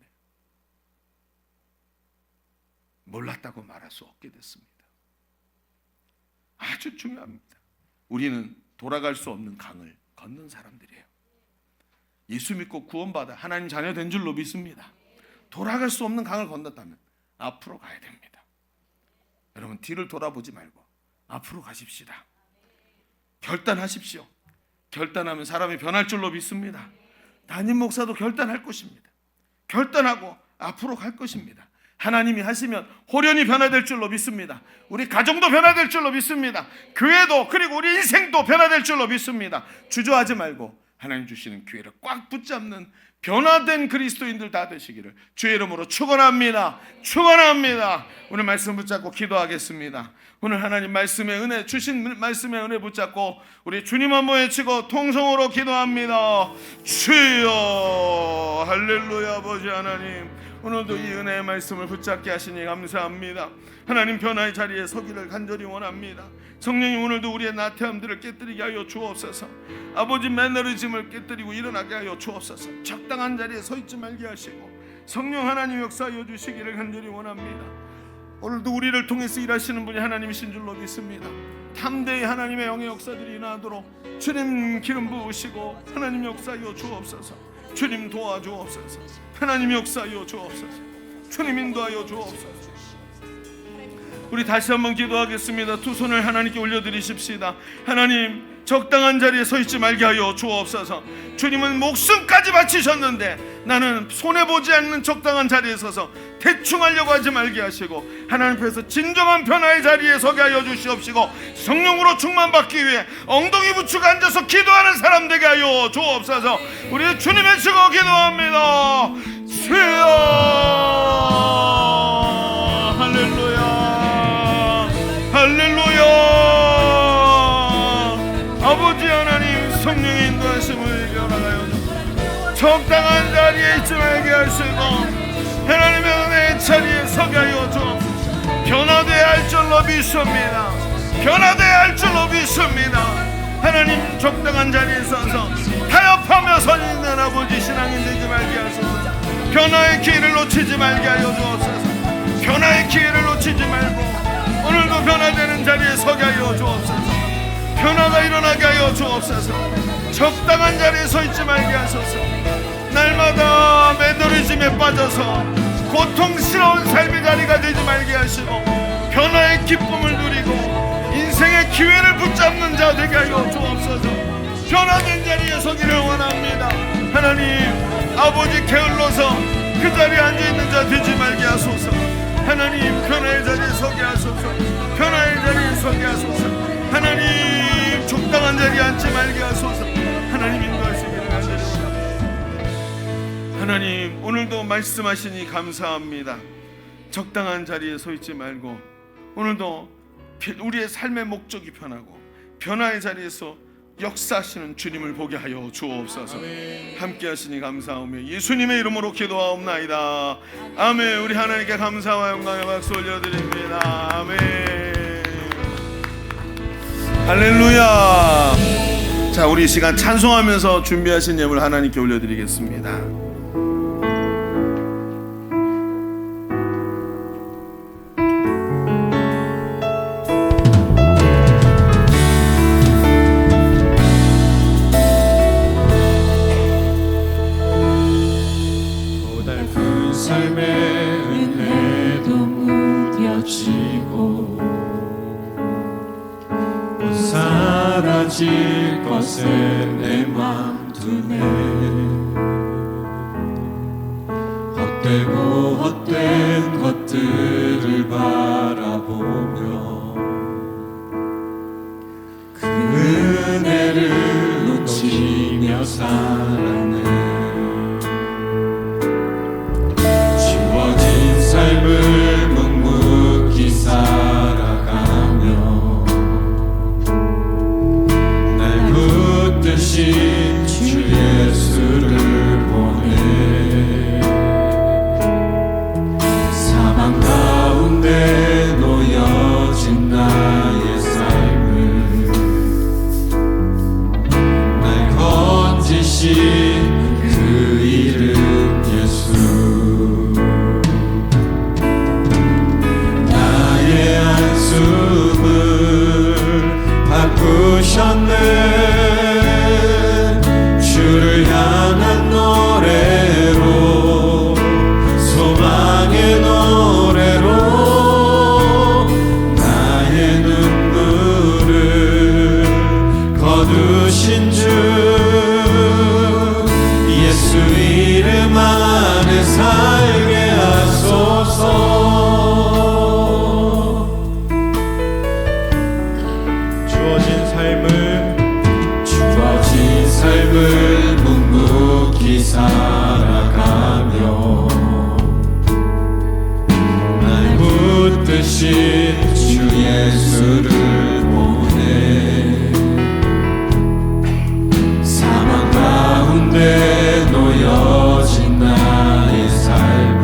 몰랐다고 말할 수 없게 됐습니다. 아주 중요합니다. 우리는 돌아갈 수 없는 강을 걷는 사람들이에요. 예수 믿고 구원받아 하나님 자녀 된 줄로 믿습니다. 돌아갈 수 없는 강을 건넜다면 앞으로 가야 됩니다. 여러분, 뒤를 돌아보지 말고 앞으로 가십시다. 결단하십시오. 결단하면 사람이 변할 줄로 믿습니다. 담임 목사도 결단할 것입니다. 결단하고 앞으로 갈 것입니다. 하나님이 하시면 호련히 변화될 줄로 믿습니다. 우리 가정도 변화될 줄로 믿습니다. 교회도, 그리고 우리 인생도 변화될 줄로 믿습니다. 주저하지 말고 하나님 주시는 기회를 꽉 붙잡는 변화된 그리스도인들 다 되시기를 주의 이름으로 축원합니다. 축원합니다. 오늘 말씀 붙잡고 기도하겠습니다. 오늘 하나님 말씀의 은혜, 주신 말씀의 은혜 붙잡고 우리 주님 한번 외치고 통성으로 기도합니다. 주여, 할렐루야. 아버지 하나님, 오늘도 이 은혜의 말씀을 붙잡게 하시니 감사합니다. 하나님, 변화의 자리에 서기를 간절히 원합니다. 성령님, 오늘도 우리의 나태함들을 깨뜨리게 하여 주옵소서. 아버지, 매너리즘을 깨뜨리고 일어나게 하여 주옵소서. 적당한 자리에 서 있지 말게 하시고 성령 하나님 역사하여 주시기를 간절히 원합니다. 오늘도 우리를 통해서 일하시는 분이 하나님이신 줄로 믿습니다. 탐대의 하나님의 영의 역사들이 일어나도록 주님 기름 부으시고 하나님 역사하여 주옵소서. 주님 도와주옵소서. 하나님 역사하여 주옵소서. 주님 인도하여 주옵소서. 우리 다시 한번 기도하겠습니다. 두 손을 하나님께 올려드리십시다. 하나님, 적당한 자리에 서 있지 말게 하여 주옵소서. 주님은 목숨까지 바치셨는데 나는 손해보지 않는 적당한 자리에 서서 대충 하려고 하지 말게 하시고 하나님 앞에서 진정한 변화의 자리에 서게 하여 주시옵시고 성령으로 충만받기 위해 엉덩이 붙이고 앉아서 기도하는 사람 되게 하여 주옵소서. 우리 주님의 주고 기도합니다. 주여, 할렐루야, 할렐루야. 아버지 하나님, 성령의 인도하심을 변화하여 적당한 자리에 있지 말게 하시고 하나님의 은혜의 자리에 서게 하여 주옵소서. 변화되어야 할 줄로 믿습니다. 변화되어야 할 줄로 믿습니다. 하나님, 적당한 자리에 서서 타협하며 서 있는 아버지 신앙인 되지 말게 하소서. 변화의 기회를 놓치지 말게 하여 주옵소서. 변화의 기회를 놓치지 말고 오늘도 변화되는 자리에 서게 하여 주옵소서. 변화가 일어나게 하여 주옵소서. 적당한 자리에 서 있지 말게 하소서. 날마다 매너리즘에 빠져서 고통스러운 삶의 자리가 되지 말게 하시고 변화의 기쁨을 누리고 인생 인생의 기회를 붙잡는 자 되게 하여 주옵소서. 변화된 자리에 서기를 원합니다. 하나님, 아버지 게을러서 그 자리에 앉아있는 자 되지 말게 하소서. 하나님, 변화의 자리에 서게 하소서. 변화의 자리에 서게 하소서. 하나님, 적당한 자리에 앉지 말게 하소서. 하나님 인도하시기를 간절히 하나님, 오늘도 말씀하시니 감사합니다. 적당한 자리에 서 있지 말고 오늘도 우리의 삶의 목적이 변하고 변화의 자리에서 역사하시는 주님을 보게 하여 주옵소서. 함께 하시니 감사하며 예수님의 이름으로 기도하옵나이다. 아멘. 우리 하나님께 감사와 영광의 박수 올려드립니다. 아멘. 할렐루야. 자, 우리 이 시간 찬송하면서 준비하신 예물 하나님께 올려드리겠습니다. 삶의 은혜도 무뎌지고 곧 사라질 것에 내 맘 두네. 헛되고 헛된 것들을 바라보며 그 은혜를 놓치며 살았네. 삶을 묵묵히 살아가며 날 붙드신 주 예수를 보내. 사망 가운데 놓여진 나의 삶을 날 건지신 그 이름 예수. 한숨을 바꾸셨네. 주를 향한 노래로 소망의 노래로 나의 눈물을 거두신 주 예수 이름 안에 살게 하소서. 삶을 묵묵히 살아가며 날 붙드신 주 예수를 보내. 사망 가운데 놓여진 나의 삶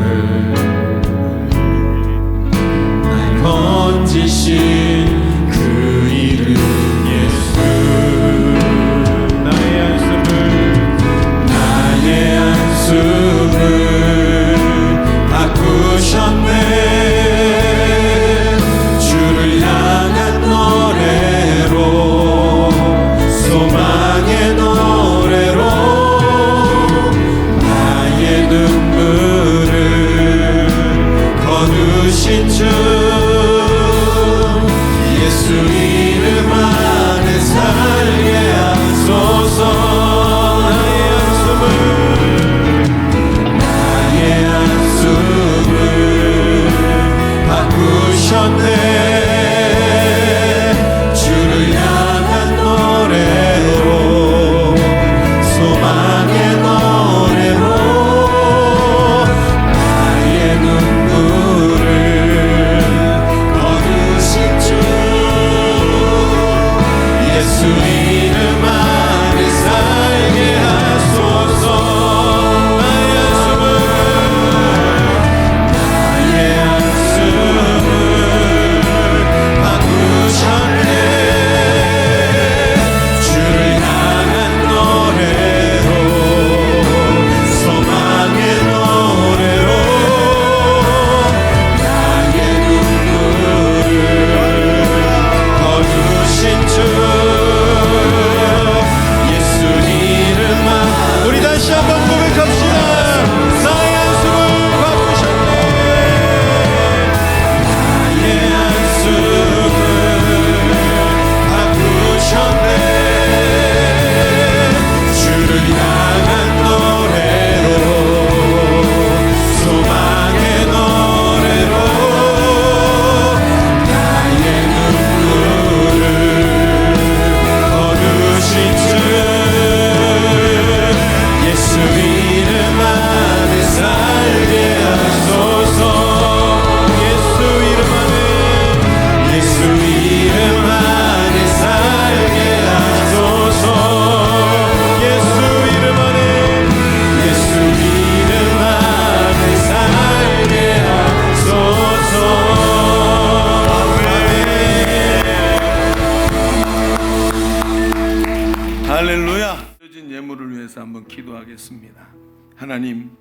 기도하겠습니다. 하나님,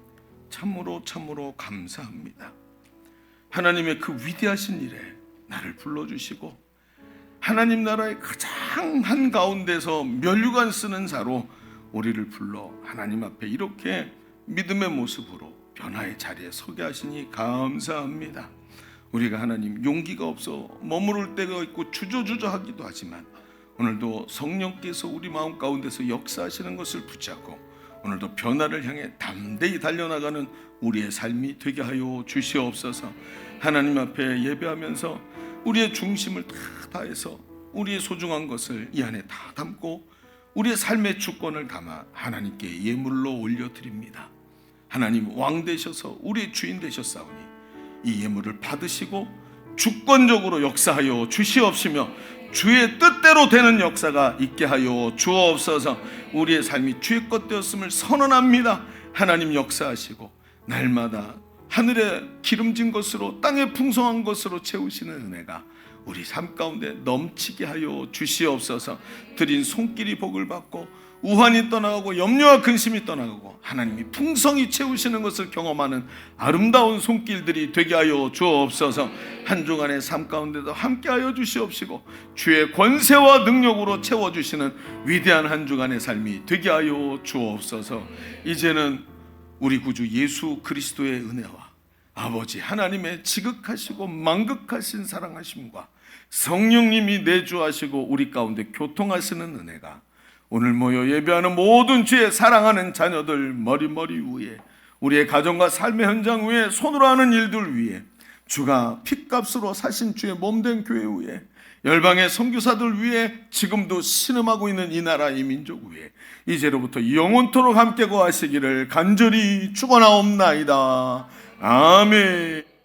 참으로 감사합니다. 하나님의 그 위대하신 일에 나를 불러주시고 하나님 나라의 가장 한가운데서 면류관 쓰는 자로 우리를 불러 하나님 앞에 이렇게 믿음의 모습으로 변화의 자리에 서게 하시니 감사합니다. 우리가 하나님 용기가 없어 머무를 때가 있고 주저하기도 하지만 오늘도 성령께서 우리 마음 가운데서 역사하시는 것을 붙잡고 오늘도 변화를 향해 담대히 달려나가는 우리의 삶이 되게 하여 주시옵소서. 하나님 앞에 예배하면서 우리의 중심을 다 다해서 우리의 소중한 것을 이 안에 다 담고 우리의 삶의 주권을 담아 하나님께 예물로 올려드립니다. 하나님 왕 되셔서 우리의 주인 되셨사오니 이 예물을 받으시고 주권적으로 역사하여 주시옵시며 주의 뜻대로 되는 역사가 있게 하여 주옵소서. 우리의 삶이 주의 것 되었음을 선언합니다. 하나님 역사하시고 날마다 하늘의 기름진 것으로 땅의 풍성한 것으로 채우시는 은혜가 우리 삶 가운데 넘치게 하여 주시옵소서. 드린 손길이 복을 받고 우환이 떠나가고 염려와 근심이 떠나가고 하나님이 풍성히 채우시는 것을 경험하는 아름다운 손길들이 되게 하여 주옵소서. 한 주간의 삶 가운데도 함께 하여 주시옵시고 주의 권세와 능력으로 채워주시는 위대한 한 주간의 삶이 되게 하여 주옵소서. 이제는 우리 구주 예수 그리스도의 은혜와 아버지 하나님의 지극하시고 만극하신 사랑하심과 성령님이 내주하시고 우리 가운데 교통하시는 은혜가 오늘 모여 예배하는 모든 주의 사랑하는 자녀들 머리 위에 우리의 가정과 삶의 현장 위에 손으로 하는 일들 위에 주가 핏값으로 사신 주의 몸된 교회 위에 열방의 선교사들 위에 지금도 신음하고 있는 이 나라 이 민족 위에 이제로부터 영원토록 함께 거하시기를 간절히 축원하옵나이다. 아멘.